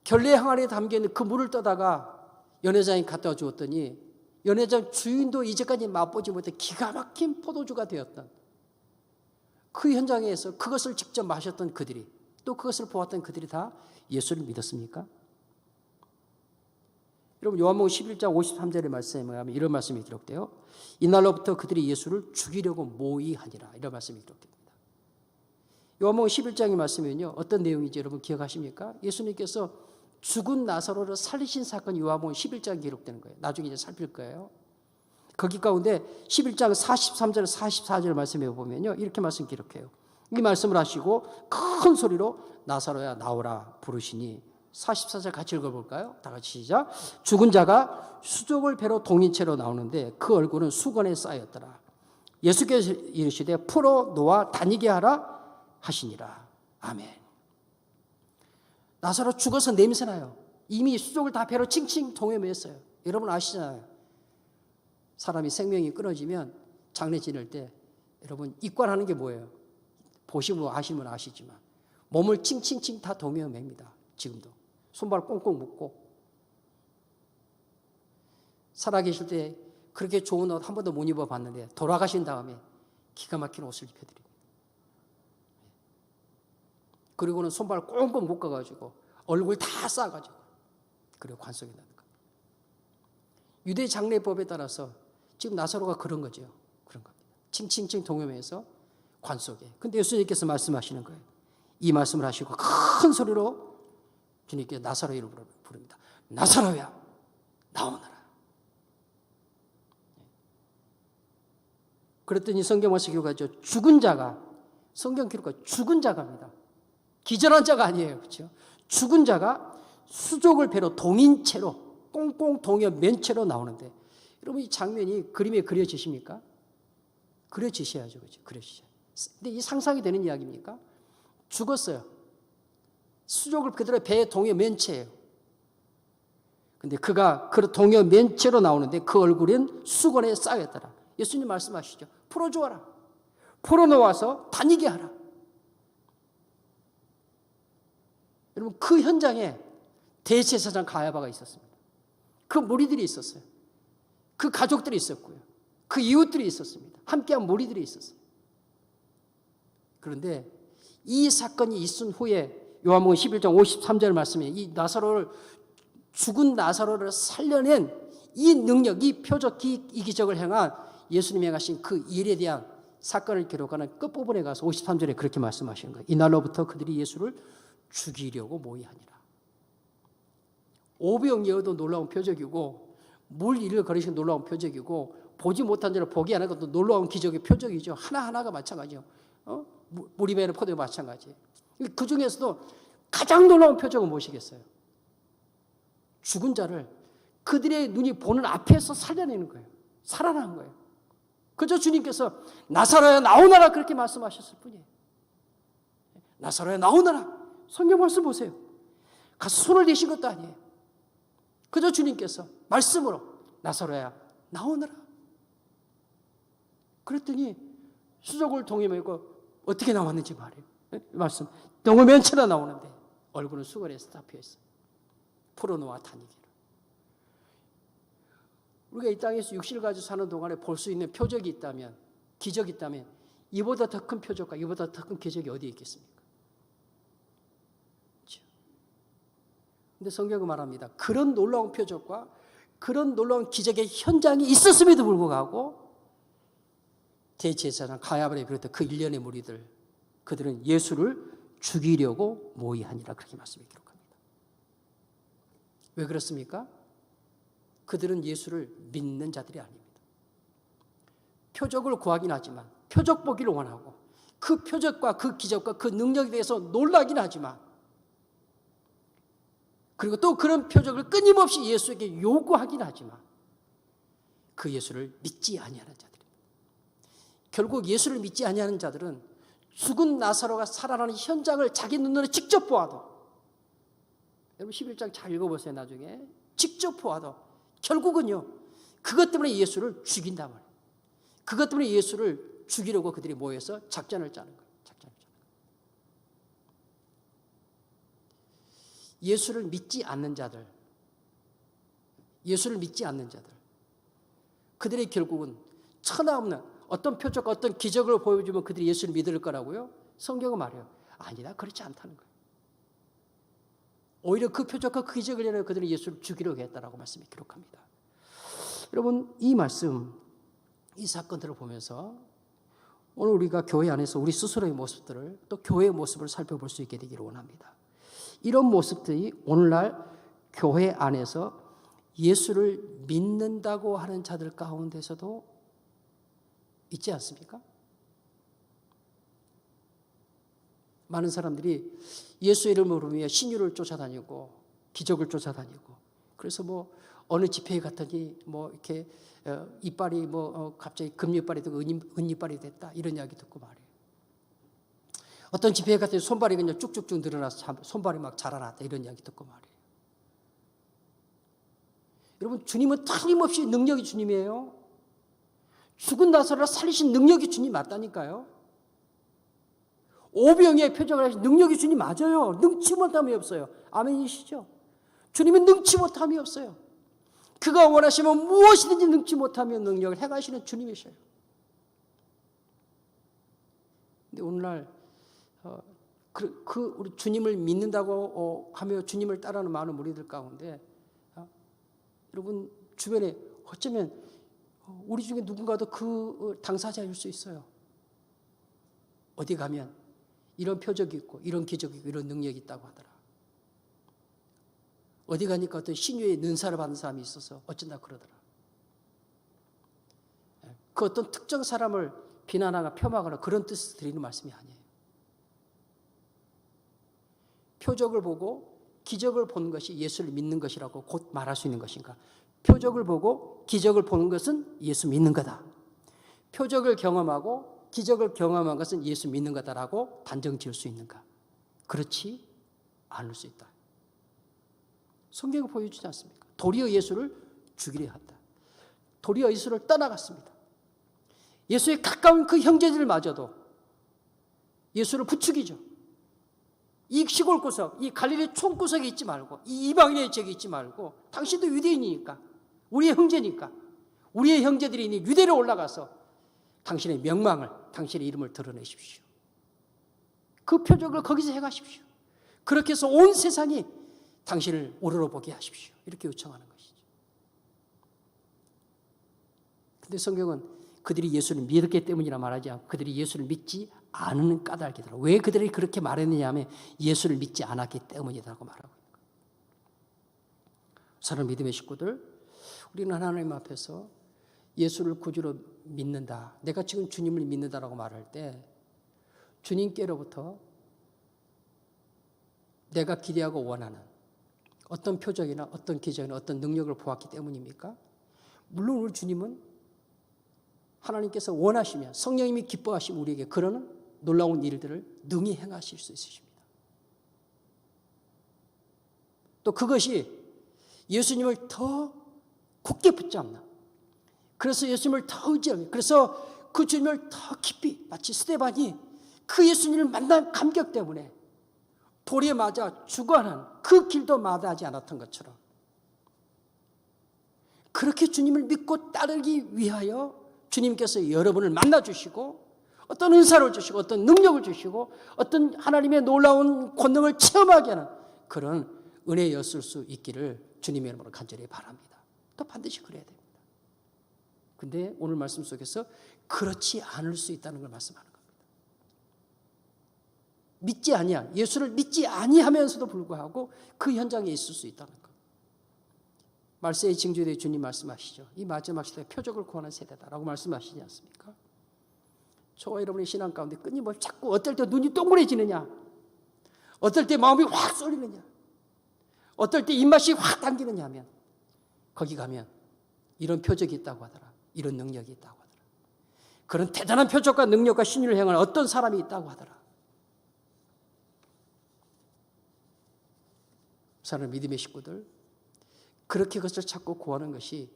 결례 항아리에 담겨있는 그 물을 떠다가 연회장이 갖다 주었더니 연회장 주인도 이제까지 맛보지 못해 기가 막힌 포도주가 되었던 그 현장에서 그것을 직접 마셨던 그들이 또 그것을 보았던 그들이 다 예수를 믿었습니까? 여러분 요한복음 11장 53절의 말씀에 의하면 이런 말씀이 기록돼요. 이날로부터 그들이 예수를 죽이려고 모의하니라 이런 말씀이 기록됩니다. 요한복음 11장의 말씀은요 어떤 내용인지 여러분 기억하십니까? 예수님께서 죽은 나사로를 살리신 사건이 요한복음 11장에 기록되는 거예요. 나중에 이제 살필 거예요. 거기 가운데 11장 43절 44절 말씀에 보면요 이렇게 말씀 기록해요. 이 말씀을 하시고 큰 소리로 나사로야 나오라 부르시니 44절 같이 읽어볼까요? 다 같이 시작. 죽은 자가 수족을 배로 동인 채로 나오는데 그 얼굴은 수건에 쌓였더라. 예수께서 이르시되 풀어 놓아 다니게 하라 하시니라. 아멘. 나사로 죽어서 냄새나요. 이미 수족을 다 배로 칭칭 동여맸어요. 여러분 아시잖아요. 사람이 생명이 끊어지면 장례 지낼 때 여러분 입관하는 게 뭐예요? 보시면 아시면 아시지만 몸을 칭칭칭 다 동여맵니다. 지금도. 손발 꽁꽁 묶고 살아계실 때 그렇게 좋은 옷 한 번도 못 입어봤는데 돌아가신 다음에 기가 막힌 옷을 입혀드립니다. 그리고는 손발 꽁꽁 묶어가지고 얼굴 다 싸가지고 그리고 관속에 넣는 겁니다. 유대 장례법에 따라서 지금 나사로가 그런 거죠. 그런 겁니다. 칭칭칭 동여매서 관속에. 근데 예수님께서 말씀하시는 거예요. 이 말씀을 하시고 큰 소리로 주님께 나사로 이름으로 부릅니다. 나사로야 나오너라. 그랬더니 성경 말씀 기록하죠. 죽은 자가 성경 기록하 죽은 자가입니다. 기절한 자가 아니에요. 그렇죠? 죽은 자가 수족을 배로 동인 채로 꽁꽁 동여 맨 채로 나오는데 여러분 이 장면이 그림에 그려지십니까? 그려지셔야죠. 그렇죠? 그려지셔야. 근데 이 상상이 되는 이야기입니까? 죽었어요. 수족을 그대로 배에 동여 맨 채예요. 근데 그가 그 동여 맨 채로 나오는데 그 얼굴은 수건에 쌓였더라. 예수님 말씀하시죠. 풀어주어라. 풀어놓아서 다니게 하라. 여러분 그 현장에 대제사장 가야바가 있었습니다. 그 무리들이 있었어요. 그 가족들이 있었고요. 그 이웃들이 있었습니다. 함께한 무리들이 있었어요. 그런데 이 사건이 있은 후에 요한복음 11장 53절 말씀에 이 나사로를 죽은 나사로를 살려낸 이 능력, 이 표적, 이 기적을 행한 예수님이 행하신 그 일에 대한 사건을 기록하는 끝부분에 가서 53절에 그렇게 말씀하시는 거예요. 이날로부터 그들이 예수를 죽이려고 모의하니라. 오병이어도 놀라운 표적이고 물 위를 걸으신 놀라운 표적이고 보지 못한 자를 보게 하는 것도 놀라운 기적의 표적이죠. 하나하나가 마찬가지요. 물이 배는 포도에 마찬가지. 그 중에서도 가장 놀라운 표적은 무엇이겠어요? 죽은 자를 그들의 눈이 보는 앞에서 살려내는 거예요. 살아난 거예요. 그저 주님께서 나사로야 나오너라 그렇게 말씀하셨을 뿐이에요. 나사로야 나오너라. 성경 말씀 보세요. 가서 손을 대신 것도 아니에요. 그저 주님께서 말씀으로 나사로야 나오너라. 그랬더니 수족을 동여매고 어떻게 나왔는지 말이에요. 말씀. 너무 면체로 나오는데 얼굴은 수건에 잡혀 있어요. 풀어놓아 다니기를. 우리가 이 땅에서 육신을 가지고 사는 동안에 볼 수 있는 표적이 있다면, 기적이 있다면 이보다 더 큰 표적과 이보다 더 큰 기적이 어디에 있겠습니까? 그런데 성경은 말합니다. 그런 놀라운 표적과 그런 놀라운 기적의 현장이 있었음에도 불구하고 대제사장 가야바를 비롯해 그 일련의 무리들 그들은 예수를 죽이려고 모의하니라 그렇게 말씀을 기록합니다. 왜 그렇습니까? 그들은 예수를 믿는 자들이 아닙니다. 표적을 구하긴 하지만, 표적 보기를 원하고, 그 표적과 그 기적과 그 능력에 대해서 놀라긴 하지만, 그리고 또 그런 표적을 끊임없이 예수에게 요구하긴 하지만 그 예수를 믿지 아니하는 자들입니다. 결국 예수를 믿지 아니하는 자들은 죽은 나사로가 살아나는 현장을 자기 눈으로 직접 보아도, 여러분 11장 잘 읽어보세요. 나중에 직접 보아도 결국은요 그것 때문에 예수를 죽인단 말이에요. 그것 때문에 예수를 죽이려고 그들이 모여서 작전을 짜는 거예요. 예수를 믿지 않는 자들, 그들의 결국은 천하없는 어떤 표적, 어떤 기적을 보여주면 그들이 예수를 믿을 거라고요? 성경은 말해요. 아니다, 그렇지 않다는 거예요. 오히려 그 표적과 그 기적을 위해 그들은 예수를 죽이려고 했다라고 말씀이 기록합니다. 여러분, 이 말씀, 이 사건들을 보면서 오늘 우리가 교회 안에서 우리 스스로의 모습들을, 또 교회의 모습을 살펴볼 수 있게 되기를 원합니다. 이런 모습들이 오늘날 교회 안에서 예수를 믿는다고 하는 자들 가운데서도 있지 않습니까? 많은 사람들이 예수 이름을 부르며 신유를 쫓아다니고 기적을 쫓아다니고, 그래서 뭐 어느 집회에 갔더니 뭐 이렇게 이빨이 갑자기 금이빨이 되고 은이빨이 됐다, 이런 이야기 듣고 말이에요. 어떤 집회에 갔더니 손발이 그냥 쭉쭉쭉 늘어나서 손발이 막 자라났다, 이런 이야기 듣고 말이에요. 여러분, 주님은 틀림없이 능력이 주님이에요. 죽은 나사로를 살리신 능력이 주님 맞다니까요. 오병이의 표적을 하신 능력이 주님 맞아요. 능치 못함이 없어요. 아멘이시죠? 주님은 능치 못함이 없어요. 그가 원하시면 무엇이든지 능치 못함이 없는 능력을 행하시는 주님이셔요. 근데 오늘날 우리 주님을 믿는다고 하며 주님을 따르는 많은 무리들 가운데 여러분 주변에 어쩌면 우리 중에 누군가도 그 당사자일 수 있어요. 어디 가면 이런 표적이 있고 이런 기적이 있고 이런 능력이 있다고 하더라. 어디 가니까 어떤 신유의 능사를 받은 사람이 있어서 어쩐다 그러더라. 그 어떤 특정 사람을 비난하거나 폄하하거나 그런 뜻을 드리는 말씀이 아니에요. 표적을 보고 기적을 보는 것이 예수를 믿는 것이라고 곧 말할 수 있는 것인가? 표적을 보고 기적을 보는 것은 예수 믿는 거다. 표적을 경험하고 기적을 경험한 것은 예수 믿는 거다라고 단정 지을 수 있는가? 그렇지 않을 수 있다. 성경이 보여주지 않습니까? 도리어 예수를 죽이려 한다. 도리어 예수를 떠나갔습니다. 예수에 가까운 그 형제들마저도 예수를 부추기죠. 이 시골 구석, 이 갈릴리 촌구석에 있지 말고, 이 이방인의 지역에 있지 말고, 당신도 유대인이니까, 우리의 형제니까, 우리의 형제들이 유대로 올라가서 당신의 명망을, 당신의 이름을 드러내십시오. 그 표적을 거기서 행하십시오. 그렇게 해서 온 세상이 당신을 우러러보게 하십시오. 이렇게 요청하는 것이죠. 근데 성경은 그들이 예수를 믿었기 때문이라 말하지 않고 그들이 예수를 믿지 않은 까닭이더라. 왜 그들이 그렇게 말했느냐 하면 예수를 믿지 않았기 때문이라고 말하고 있는 거예요. 사랑하는 믿음의 식구들, 우리는 하나님 앞에서 예수를 구주로 믿는다, 내가 지금 주님을 믿는다라고 말할 때 주님께로부터 내가 기대하고 원하는 어떤 표적이나 어떤 기적이나 어떤 능력을 보았기 때문입니까? 물론 우리 주님은 하나님께서 원하시면 성령님이 기뻐하시면 우리에게 그러는 놀라운 일들을 능히 행하실 수 있으십니다. 또 그것이 예수님을 더 굳게 붙잡나, 그래서 예수님을 더 의지하며, 그래서 그 주님을 더 깊이, 마치 스데반이 그 예수님을 만난 감격 때문에 돌에 맞아 죽어가는 그 길도 마다하지 않았던 것처럼, 그렇게 주님을 믿고 따르기 위하여 주님께서 여러분을 만나주시고 어떤 은사를 주시고 어떤 능력을 주시고 어떤 하나님의 놀라운 권능을 체험하게 하는 그런 은혜였을 수 있기를 주님의 이름으로 간절히 바랍니다. 또 반드시 그래야 됩니다. 근데 오늘 말씀 속에서 그렇지 않을 수 있다는 걸 말씀하는 겁니다. 믿지 아니한, 예수를 믿지 아니하면서도 불구하고 그 현장에 있을 수 있다는 것. 말세의 징조에 주님 말씀하시죠. 이 마지막 시대에 표적을 구하는 세대다라고 말씀하시지 않습니까? 저와 여러분의 신앙 가운데 끊임없이 자꾸 어떨 때 눈이 동그래지느냐, 어떨 때 마음이 확 쏠리느냐, 어떨 때 입맛이 확 당기느냐 하면 거기 가면 이런 표적이 있다고 하더라. 이런 능력이 있다고 하더라. 그런 대단한 표적과 능력과 신유를 행하는 어떤 사람이 있다고 하더라. 사랑하는 믿음의 식구들, 그렇게 그것을 찾고 구하는 것이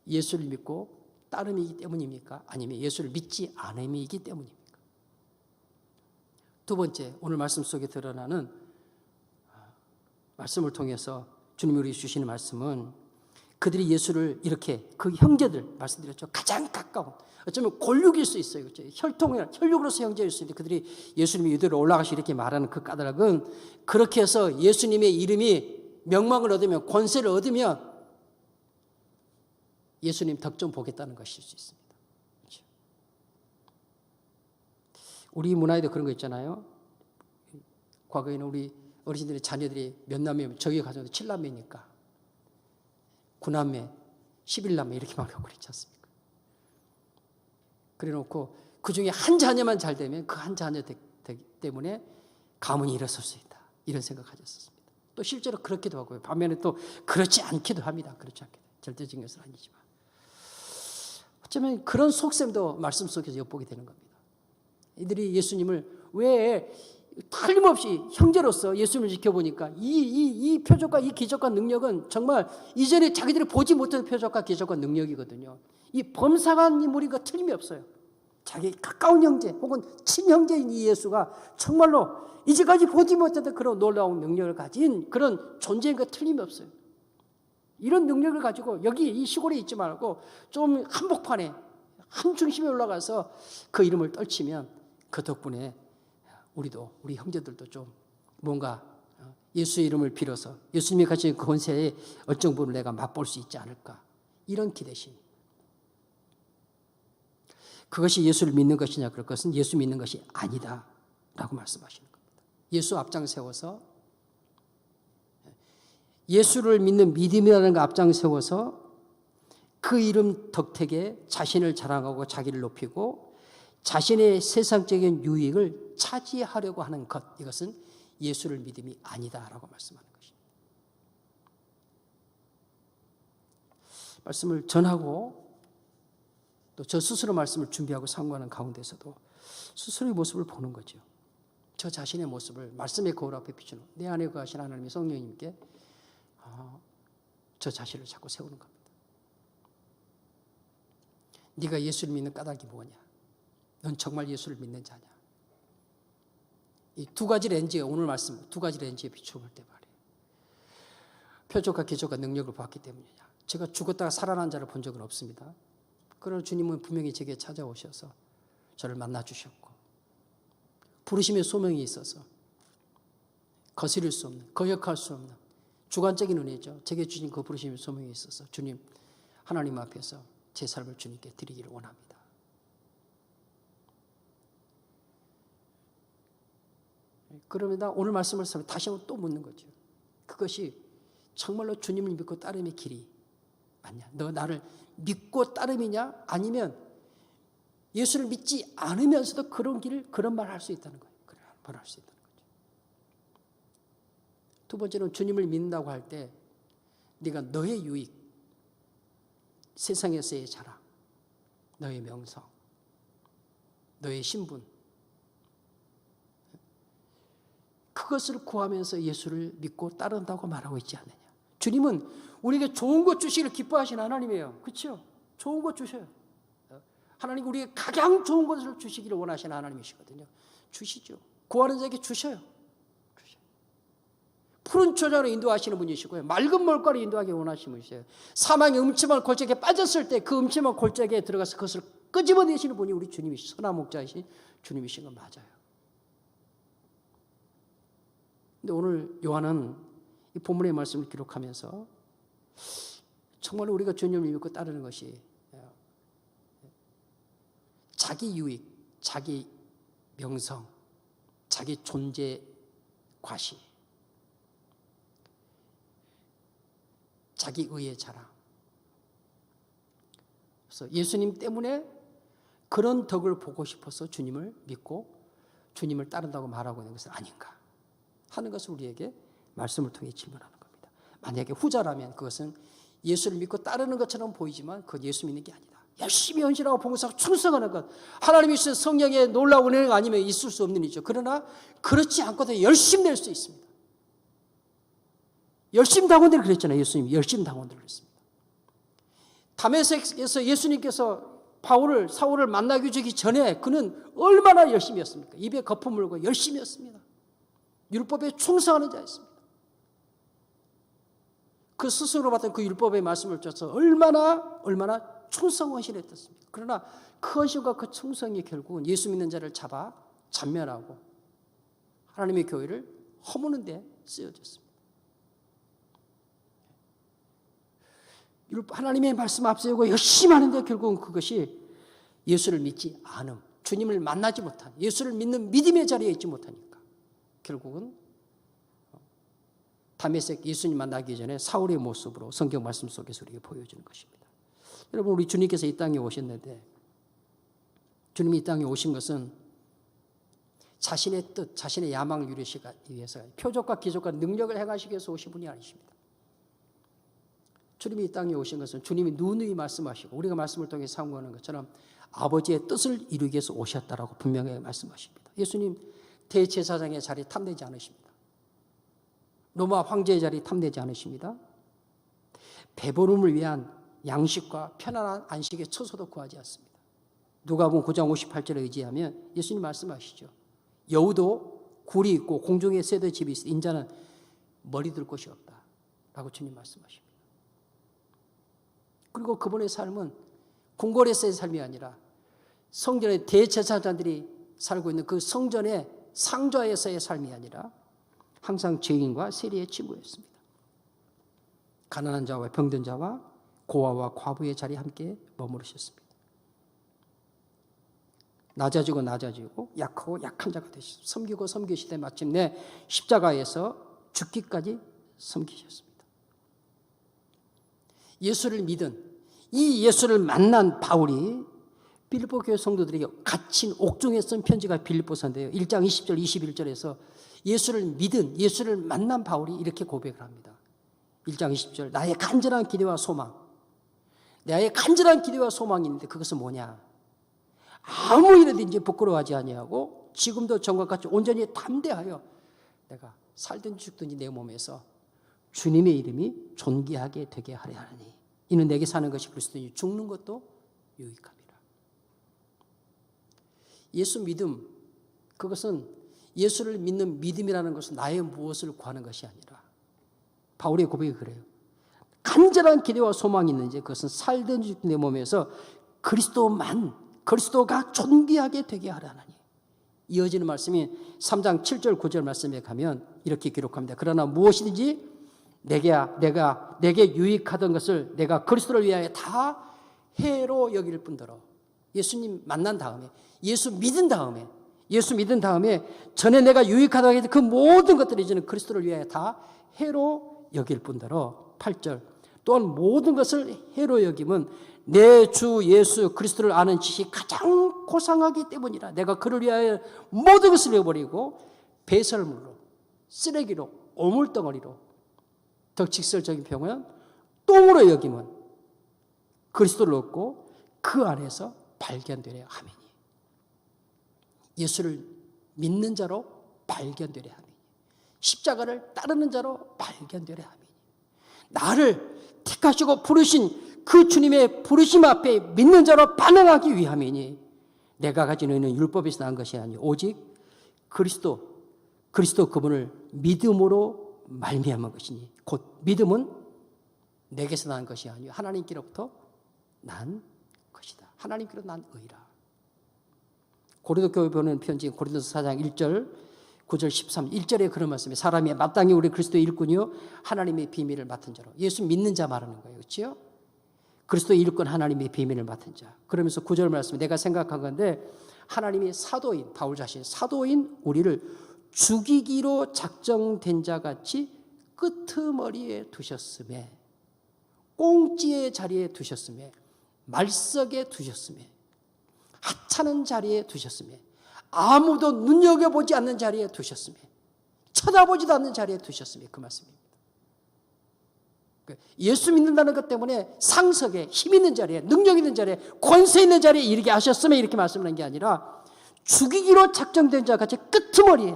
예수를 믿고 따름이기 때문입니까? 아니면 예수를 믿지 않음이기 때문입니까? 두 번째, 오늘 말씀 속에 드러나는 말씀을 통해서 주님이 우리에게 주시는 말씀은 그들이 예수를 이렇게 그 형제들 말씀드렸죠. 가장 가까운 어쩌면 골육일 수 있어요. 그렇죠? 혈육으로서 형제일 수 있는데 그들이 예수님이 유대로 올라가시 이렇게 말하는 그 까닭은 그렇게 해서 예수님의 이름이 명망을 얻으면 권세를 얻으면 예수님 덕 좀 보겠다는 것일 수 있습니다. 그렇죠? 우리 문화에도 그런 거 있잖아요. 과거에는 우리 어르신들의 자녀들이 몇 남매면 저희 가정도 7남매니까 9남매, 11남매 이렇게 말하고 그랬지 않습니까? 그래 놓고 그 중에 한 자녀만 잘 되면 그 한 자녀 때문에 가문이 일어설 수 있다. 이런 생각 가졌었습니다. 또 실제로 그렇기도 하고요. 반면에 또 그렇지 않기도 합니다. 그렇지 않기도. 절대적인 것은 아니지만. 어쩌면 그런 속셈도 말씀 속에서 엿보게 되는 겁니다. 이들이 예수님을 왜 틀림없이 형제로서 예수님을 지켜보니까 이 표적과 이 기적과 능력은 정말 이전에 자기들이 보지 못한 표적과 기적과 능력이거든요. 이 범상한 인물인 것 틀림이 없어요. 자기 가까운 형제 혹은 친형제인 이 예수가 정말로 이제까지 보지 못했던 그런 놀라운 능력을 가진 그런 존재인 것 틀림이 없어요. 이런 능력을 가지고 여기 이 시골에 있지 말고 좀 한복판에 한 중심에 올라가서 그 이름을 떨치면 그 덕분에 우리 형제들도 좀 뭔가 예수의 이름을 빌어서 예수님이 가진 권세의 어떤 부분을 내가 맛볼 수 있지 않을까. 이런 기대심. 그것이 예수를 믿는 것이냐 그럴 것은 예수 믿는 것이 아니다 라고 말씀하시는 겁니다. 예수 앞장 세워서 예수를 믿는 믿음이라는 거 앞장 세워서 그 이름 덕택에 자신을 자랑하고 자기를 높이고 자신의 세상적인 유익을 차지하려고 하는 것, 이것은 예수를 믿음이 아니다라고 말씀하는 것입니다. 말씀을 전하고 또 저 스스로 말씀을 준비하고 상고하는 가운데서도 스스로의 모습을 보는 거죠. 저 자신의 모습을 말씀의 거울 앞에 비추는 내 안에 거하신 하나님의 성령님께 저 자신을 자꾸 세우는 겁니다. 네가 예수를 믿는 까닭이 뭐냐? 넌 정말 예수를 믿는 자냐? 이 두 가지 렌즈에 오늘 말씀 두 가지 렌즈에 비춰볼 때 말이에요. 표적과 기적과 능력을 보았기 때문이냐? 제가 죽었다가 살아난 자를 본 적은 없습니다. 그러나 주님은 분명히 제게 찾아오셔서 저를 만나 주셨고 부르심의 소명이 있어서 거스릴 수 없는, 거역할 수 없는 주관적인 은혜죠. 제게 주신 그 부르심의 소명이 있어서 주님 하나님 앞에서 제 삶을 주님께 드리기를 원합니다. 그러면 오늘 말씀을 다시 한번 또 묻는 거죠. 그것이 정말로 주님을 믿고 따름의 길이 맞냐? 너 나를 믿고 따름이냐? 아니면 예수를 믿지 않으면서도 그런 길을 그런 말을 할 수 있다는 거예요. 그런 말을 할 수 있다는 거죠. 두 번째는 주님을 믿는다고 할 때 네가 너의 유익, 세상에서의 자랑, 너의 명성, 너의 신분 그것을 구하면서 예수를 믿고 따른다고 말하고 있지 않느냐. 주님은 우리에게 좋은 것 주시기를 기뻐하시는 하나님이에요. 그렇죠? 좋은 것 주셔요. 하나님 우리에게 가장 좋은 것을 주시기를 원하시는 하나님이시거든요. 주시죠. 구하는 자에게 주셔요. 푸른 초장으로 인도하시는 분이시고요. 맑은 물가로 인도하기 원하시는 분이세요. 사망의 음침한 골짜기에 빠졌을 때 그 음침한 골짜기에 들어가서 그것을 끄집어내시는 분이 우리 주님이시, 선한 목자이신 주님이신 건 맞아요. 근데 오늘 요한은 이 본문의 말씀을 기록하면서 정말 우리가 주님을 믿고 따르는 것이 자기 유익, 자기 명성, 자기 존재 과시 자기 의의 자랑. 그래서 예수님 때문에 그런 덕을 보고 싶어서 주님을 믿고 주님을 따른다고 말하고 있는 것은 아닌가 하는 것을 우리에게 말씀을 통해 질문하는 겁니다. 만약에 후자라면 그것은 예수를 믿고 따르는 것처럼 보이지만 그건 예수 믿는 게 아니다. 열심히 헌신하고 봉사하고 충성하는 것, 하나님이 주신 성령의 놀라운 은혜가 아니면 있을 수 없는 일이죠. 그러나 그렇지 않고도 열심 낼 수 있습니다. 열심 당원들이 그랬잖아요. 예수님이 열심 당원들을 그랬습니다. 다메섹에서 예수님께서 사울을 만나기 주기 전에 그는 얼마나 열심히 했습니까? 입에 거품 물고 열심히 했습니다. 율법에 충성하는 자였습니다. 그 스스로 받은 그 율법의 말씀을 쫓아서 얼마나 충성 헌신했습니까? 그러나 그 헌신과 그 충성이 결국은 예수 믿는 자를 잡아 잔면하고 하나님의 교회를 허무는 데 쓰여졌습니다. 하나님의 말씀 앞세우고 열심히 하는데 결국은 그것이 예수를 믿지 않음, 주님을 만나지 못한, 예수를 믿는 믿음의 자리에 있지 못하니까 결국은 다메섹 예수님 만나기 전에 사울의 모습으로 성경 말씀 속에서 우리에게 보여주는 것입니다. 여러분, 우리 주님께서 이 땅에 오셨는데 주님이 이 땅에 오신 것은 자신의 뜻, 자신의 야망을 이루시기 위해서 표적과 기적과 능력을 행하시기 위해서 오신 분이 아니십니다. 주님이 이 땅에 오신 것은 주님이 누누이 말씀하시고 우리가 말씀을 통해 상고하는 것처럼 아버지의 뜻을 이루기 위해서 오셨다라고 분명히 말씀하십니다. 예수님 대제사장의 자리 탐내지 않으십니다. 로마 황제의 자리 탐내지 않으십니다. 배부름을 위한 양식과 편안한 안식의 처소도 구하지 않습니다. 누가복음 9장 58절에 의지하면 예수님 말씀하시죠. 여우도 굴이 있고 공중에 새도 집이 있어 인자는 머리 둘 곳이 없다 라고 주님 말씀하십니다. 그리고 그분의 삶은 궁궐에서의 삶이 아니라 성전의 대제사장들이 살고 있는 그 성전의 상좌에서의 삶이 아니라 항상 죄인과 세리의 친구였습니다. 가난한 자와 병든 자와 고아와 과부의 자리에 함께 머무르셨습니다. 낮아지고 약하고 약한 자가 되셨습니다. 섬기고 섬기시되 마침내 십자가에서 죽기까지 섬기셨습니다. 예수를 믿은 이 예수를 만난 바울이 빌립보 교회 성도들에게 갇힌 옥중에 쓴 편지가 빌립보서인데요. 1장 20절 21절에서 예수를 믿은 예수를 만난 바울이 이렇게 고백을 합니다. 1장 20절 나의 간절한 기대와 소망, 나의 간절한 기대와 소망이 있는데 그것은 뭐냐? 아무 일이든지 부끄러워하지 아니하고 지금도 전과 같이 온전히 담대하여 내가 살든지 죽든지 내 몸에서 주님의 이름이 존귀하게 되게 하려 하니 이는 내게 사는 것이 그리스도니 죽는 것도 유익함이라. 예수 믿음, 그것은 예수를 믿는 믿음이라는 것은 나의 무엇을 구하는 것이 아니라 바울의 고백이 그래요. 간절한 기대와 소망이 있는지 그것은 살든지 죽든 내 몸에서 그리스도가 존귀하게 되게 하려 하니. 이어지는 말씀이 3장 7절 9절 말씀에 가면 이렇게 기록합니다. 그러나 무엇이든지 내게 유익하던 것을 내가 그리스도를 위하여 다 해로 여길 뿐더러 예수님 만난 다음에 예수 믿은 다음에 전에 내가 유익하다고 했던 그 모든 것들이 이제는 그리스도를 위하여 다 해로 여길 뿐더러 8절 또한 모든 것을 해로 여김은 내 주 예수 그리스도를 아는 지식이 가장 고상하기 때문이라. 내가 그를 위하여 모든 것을 잃어버리고 배설물로 쓰레기로 오물덩어리로 더 직설적인 표현은 똥으로 여김은 그리스도를 얻고 그 안에서 발견되려 함이니. 예수를 믿는 자로 발견되려 함이니. 십자가를 따르는 자로 발견되려 함이니. 나를 택하시고 부르신 그 주님의 부르심 앞에 믿는 자로 반응하기 위함이니 내가 가지고 있는 율법에서 난 것이 아니오 오직 그리스도 그분을 믿음으로 말미암은 것이니 곧 믿음은 내게서 난 것이 아니오 하나님께로부터 난 것이다. 하나님께로 난 의라. 고린도 교회 보낸 편지 고린도서 4장 1절 9절 13 1절에 그런 말씀이 사람이 마땅히 우리 그리스도의 일꾼이요 하나님의 비밀을 맡은 자로. 예수 믿는 자 말하는 거예요. 그렇죠? 그리스도의 일꾼 하나님의 비밀을 맡은 자. 그러면서 9절 말씀에 내가 생각한 건데 하나님이 사도인 바울 자신 사도인 우리를 죽이기로 작정된 자같이 끄트머리에 두셨음에 꽁지의 자리에 두셨으며 말석에 두셨으며 하찮은 자리에 두셨으며 아무도 눈여겨보지 않는 자리에 두셨으며 쳐다보지도 않는 자리에 두셨으며 그 말씀입니다. 예수 믿는다는 것 때문에 상석에 힘 있는 자리에 능력 있는 자리에 권세 있는 자리에 이르게 하셨으며 이렇게 말씀하는 게 아니라 죽이기로 작정된 자 같이 끄트머리에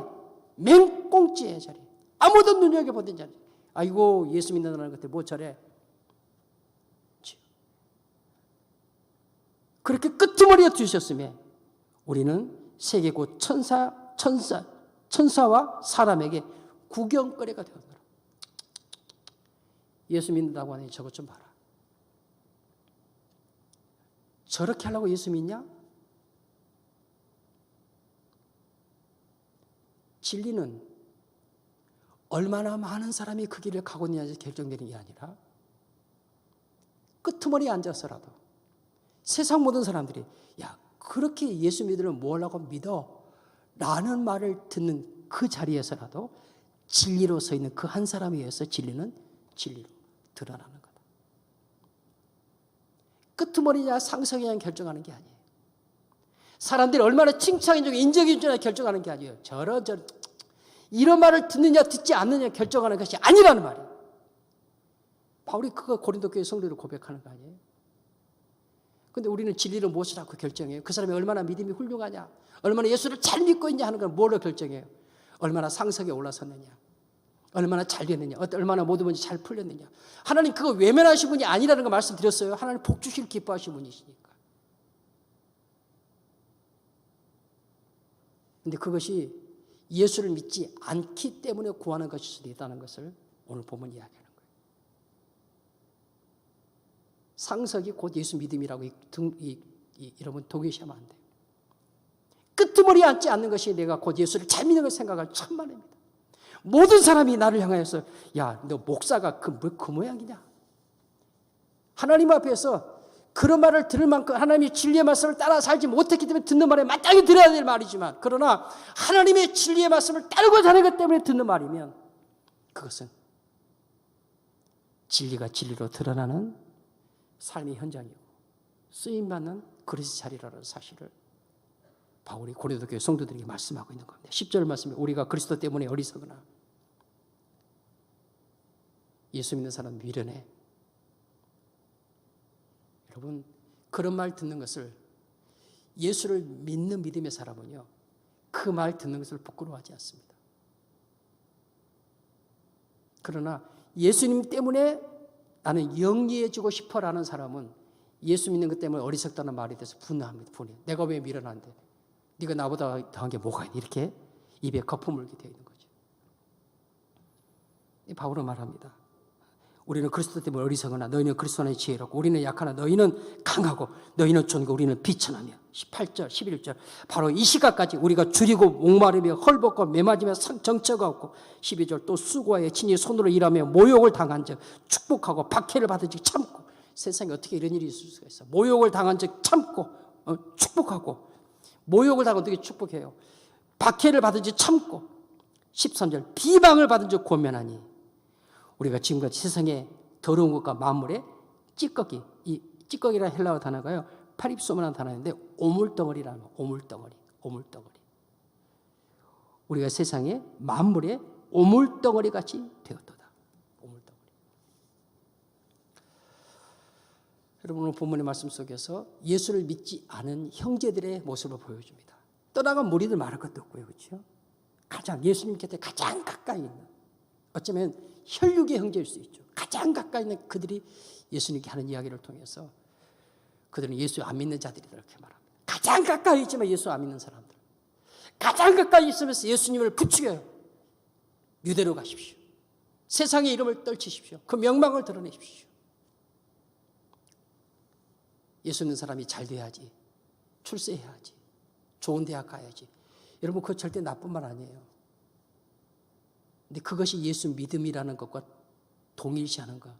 맹꽁지의 자리 아무도 눈여겨보는 자리. 아이고 예수 믿는다는 것들 뭐 저래. 그렇게 끄트머리에 두셨으며 우리는 세계 곧 천사와 사람에게 구경거리가 되었노라. 예수 믿는다고 하니 저것 좀 봐라. 저렇게 하려고 예수 믿냐? 진리는 얼마나 많은 사람이 그 길을 가고 있느냐에서 결정되는 게 아니라 끄트머리에 앉아서라도 세상 모든 사람들이 야 그렇게 예수 믿으면 뭐 하려고 믿어? 라는 말을 듣는 그 자리에서라도 진리로 서 있는 그 한 사람에 의해서 진리는 진리로 드러나는 거다. 끄트머리냐 상성이냐 결정하는 게 아니에요. 사람들이 얼마나 칭찬해주고 인정해주냐 결정하는 게 아니에요. 저런 이런 말을 듣느냐 듣지 않느냐 결정하는 것이 아니라는 말이에요. 바울이 그거 고린도 교회 성도를 고백하는 거 아니에요. 근데 우리는 진리를 무엇을 하고 결정해요? 그 사람이 얼마나 믿음이 훌륭하냐, 얼마나 예수를 잘 믿고 있냐 하는 걸 뭘로 결정해요? 얼마나 상석에 올라섰느냐, 얼마나 잘 됐느냐, 얼마나 모든 문제 잘 풀렸느냐. 하나님 그거 외면하신 분이 아니라는 거 말씀드렸어요. 하나님 복 주실 기뻐하신 분이시니까. 근데 그것이 예수를 믿지 않기 때문에 구하는 것일 수도 있다는 것을 오늘 본문 이야기하는 거예요. 상석이 곧 예수 믿음이라고 여러분 동의하시면 안 돼요. 끄트머리에 앉지 않는 것이 내가 곧 예수를 잘 믿는 걸 생각할 천만입니다. 모든 사람이 나를 향하여서 야, 너 목사가 그 모양이냐? 하나님 앞에서 그런 말을 들을 만큼 하나님의 진리의 말씀을 따라 살지 못했기 때문에 듣는 말에 마땅히 들어야 될 말이지만 그러나 하나님의 진리의 말씀을 따르고 사는 것 때문에 듣는 말이면 그것은 진리가 진리로 드러나는 삶의 현장이고 쓰임받는 그리스도의 자리라는 사실을 바울이 고린도 교회 성도들에게 말씀하고 있는 겁니다. 10절 말씀에 우리가 그리스도 때문에 어리석으나 예수 믿는 사람 미련해. 여러분 그런 말 듣는 것을 예수를 믿는 믿음의 사람은요 그 말 듣는 것을 부끄러워하지 않습니다. 그러나 예수님 때문에 나는 영리해지고 싶어라는 사람은 예수 믿는 것 때문에 어리석다는 말에 대해서 분노합니다. 내가 왜 미련한데? 네가 나보다 더한 게 뭐가 있니? 이렇게 입에 거품 물게 되어 있는 거죠. 바울은 말합니다. 우리는 그리스도 때문에 어리석으나 너희는 그리스도 안에 지혜롭고 우리는 약하나 너희는 강하고 너희는 존귀고 우리는 비천하며 18절 11절 바로 이 시각까지 우리가 줄이고 목마르며 헐벗고 매맞으며 정처가 없고 12절 또 수고하여 친히 손으로 일하며 모욕을 당한 적 축복하고 박해를 받은 적 참고 세상에 어떻게 이런 일이 있을 수가 있어. 모욕을 당한 적 참고 축복하고 모욕을 당한 어떻게 축복해요. 박해를 받은 적 참고 13절 비방을 받은 적 권면하니 우리가 지금까지 세상에 더러운 것과 만물의 찌꺼기, 이 찌꺼기라는 헬라어 단어가요, 파립소문한 단어인데 오물덩어리라는 거, 오물덩어리. 우리가 세상에 만물의 오물덩어리 같이 되었도다. 오물덩어리. 여러분 오늘 본문의 말씀 속에서 예수를 믿지 않은 형제들의 모습을 보여줍니다. 떠나간 무리들 말할 것도 없고요, 그렇죠? 가장 예수님 곁에 가장 가까이 있는 어쩌면 혈육의 형제일 수 있죠. 가장 가까이 있는 그들이 예수님께 하는 이야기를 통해서 그들은 예수 안 믿는 자들이다 이렇게 말합니다. 가장 가까이 있지만 예수 안 믿는 사람들. 가장 가까이 있으면서 예수님을 부추겨요. 유대로 가십시오. 세상의 이름을 떨치십시오. 그 명망을 드러내십시오. 예수 믿는 사람이 잘 돼야지. 출세해야지. 좋은 대학 가야지. 여러분 그거 절대 나쁜 말 아니에요. 근데 그것이 예수 믿음이라는 것과 동일시하는 것.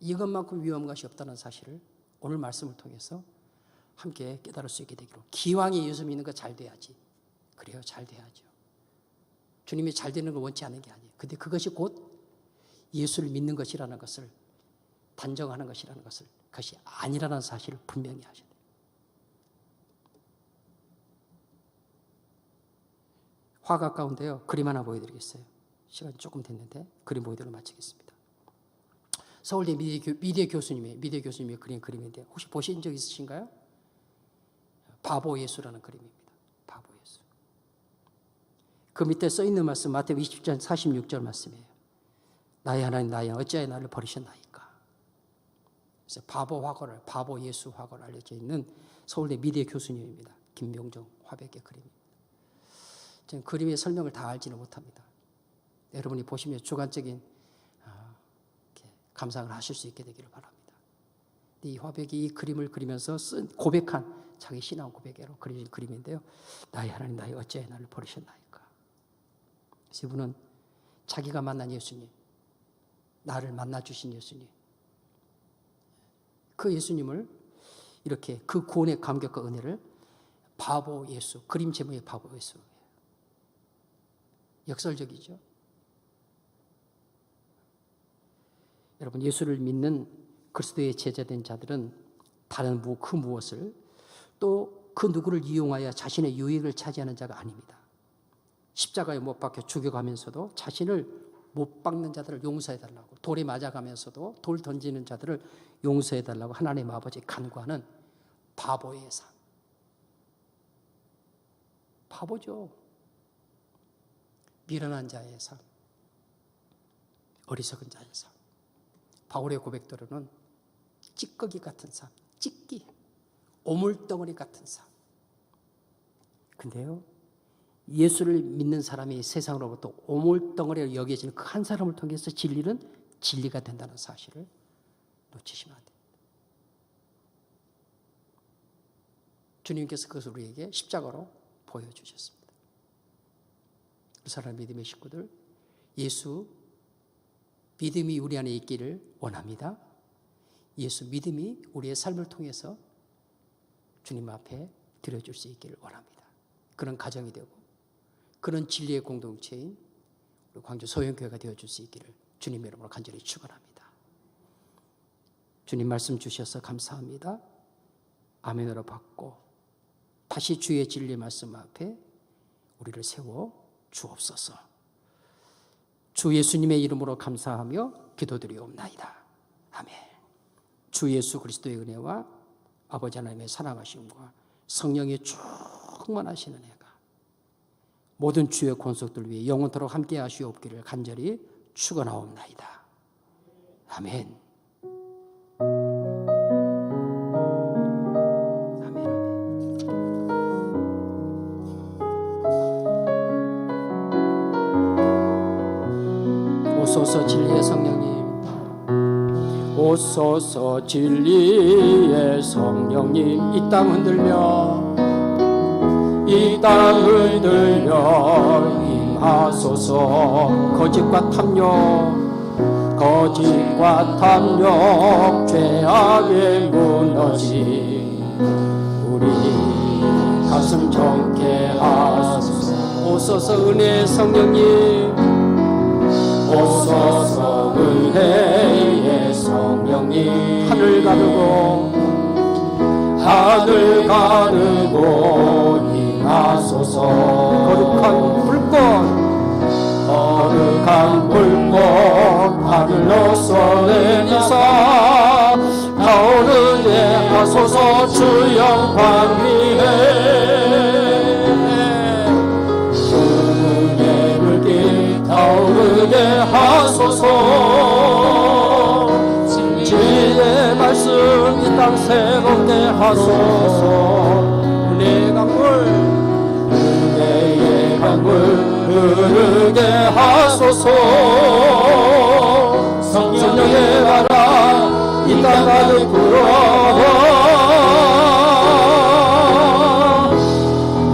이것만큼 위험한 것이 없다는 사실을 오늘 말씀을 통해서 함께 깨달을 수 있게 되기로. 기왕에 예수 믿는 거 잘 돼야지. 그래요, 잘 돼야죠. 주님이 잘 되는 걸 원치 않는 게 아니에요. 근데 그것이 곧 예수를 믿는 것이라는 것을 단정하는 것이라는 것을 그것이 아니라는 사실을 분명히 하셔야 돼요. 화가 가운데요. 그림 하나 보여드리겠어요. 시간이 조금 됐는데 그림 보여드리고 마치겠습니다. 서울대 미대 교수님이 그린 그림인데 혹시 보신 적 있으신가요? 바보 예수라는 그림입니다. 바보 예수. 그 밑에 써 있는 말씀 마태복음 20장 46절 말씀이에요. 나의 하나님 나의 어찌하여 나를 버리셨나이까. 그래서 바보 예수 화거를 알려져 있는 서울대 미대 교수님입니다. 김명정 화백의 그림입니다. 저는 그림의 설명을 다 알지는 못합니다. 여러분이 보시면 주관적인 감상을 하실 수 있게 되기를 바랍니다. 이 화백이 이 그림을 그리면서 쓴 고백한 자기 신앙 고백으로 그린 그림인데요. 나의 하나님 나의 어찌하여 나를 버리셨나이까. 그래서 이분은 자기가 만난 예수님, 나를 만나주신 예수님, 그 예수님을 이렇게 그 구원의 감격과 은혜를 바보 예수, 그림 제목이 바보 예수예요. 역설적이죠. 여러분, 예수를 믿는 그리스도의 제자된 자들은 다른 그 무엇을 또 그 누구를 이용하여 자신의 유익을 차지하는 자가 아닙니다. 십자가에 못 박혀 죽여가면서도 자신을 못 박는 자들을 용서해달라고, 돌에 맞아가면서도 돌 던지는 자들을 용서해달라고 하나님 아버지 간구하는 바보의 삶. 바보죠. 미련한 자의 삶, 어리석은 자의 삶. 바울의 고백대로는 찌꺼기 같은 삶, 찌끼, 오물덩어리 같은 삶. 근데요, 예수를 믿는 사람이 세상으로부터 오물덩어리로 여겨지는 그 한 사람을 통해서 진리는 진리가 된다는 사실을 놓치시면 안 됩니다. 주님께서 그것을 우리에게 십자가로 보여주셨습니다. 그 사랑하는 믿음의 식구들, 예수 믿음이 우리 안에 있기를 원합니다. 예수 믿음이 우리의 삶을 통해서 주님 앞에 드려줄 수 있기를 원합니다. 그런 가정이 되고 그런 진리의 공동체인 우리 광주 소영교회가 되어줄 수 있기를 주님의 이름으로 간절히 축원합니다. 주님 말씀 주셔서 감사합니다. 아멘으로 받고 다시 주의 진리 말씀 앞에 우리를 세워 주옵소서. 주 예수님의 이름으로 감사하며 기도드리옵나이다. 아멘. 주 예수 그리스도의 은혜와 아버지 하나님의 사랑하심과 성령의 충만하신 은혜가 모든 주의 권속들 위해 영원토록 함께 하시옵기를 간절히 축원하옵나이다. 아멘. 오소서 진리의 성령님, 오소서 진리의 성령님, 이 땅 흔들며 임하소서. 거짓과 탐욕 죄악에 무너진 우리 가슴 정케 하소서. 오소서 은혜의 성령님, 오소서 은혜의 성령님, 하늘 가르고 임하소서. 거룩한 불꽃 하늘로서 내리사 타오르게 하소서. 주 영광 위에 주의 불길 타오르게 하소서. 진리의 말씀 이 땅 새롭게 하소서. 은혜의 강물 흐르게 하소서. 성령의 바람 이 땅 가득 불어와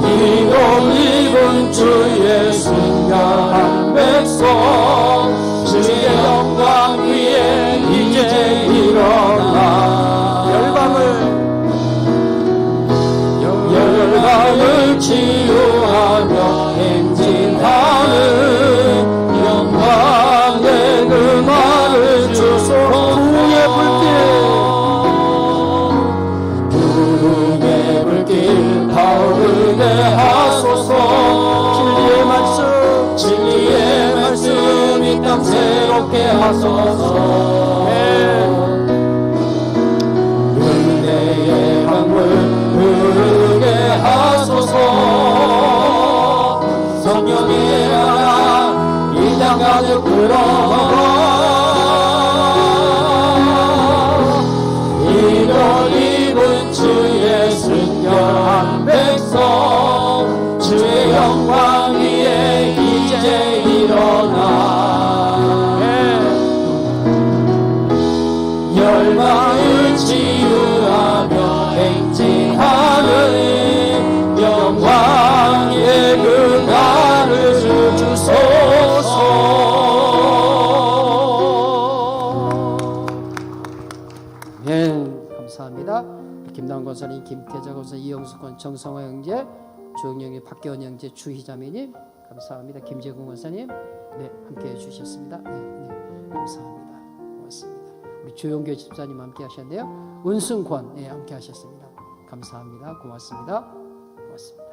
이놈 입은 주의 순결한 백성 주의 영광 위에 이제 일어나 열방을 치유하며 행진하는 영광의 음악 하소서. 은혜의 강물 흐르게 하소서. 성령의 바람 이 땅 가득 불어넣어 이별 입은 주의 순결한 백성 주의 영광 위에 이제 일어나 열방을 치유하며 행진하는 영광의 그 날을 주소서. 감사합니다. 김남권 권사님, 김태자 권사, 이영숙 권, 정성화 형제, 주영영의 박계원 형제, 주희자매님 감사합니다. 김재gun 권사님 함께해 주셨습니다. 감사합니다. 고맙습니다. 우리 조용교 집사님 함께 하셨네요. 은승권 함께 하셨습니다. 감사합니다. 고맙습니다. 고맙습니다.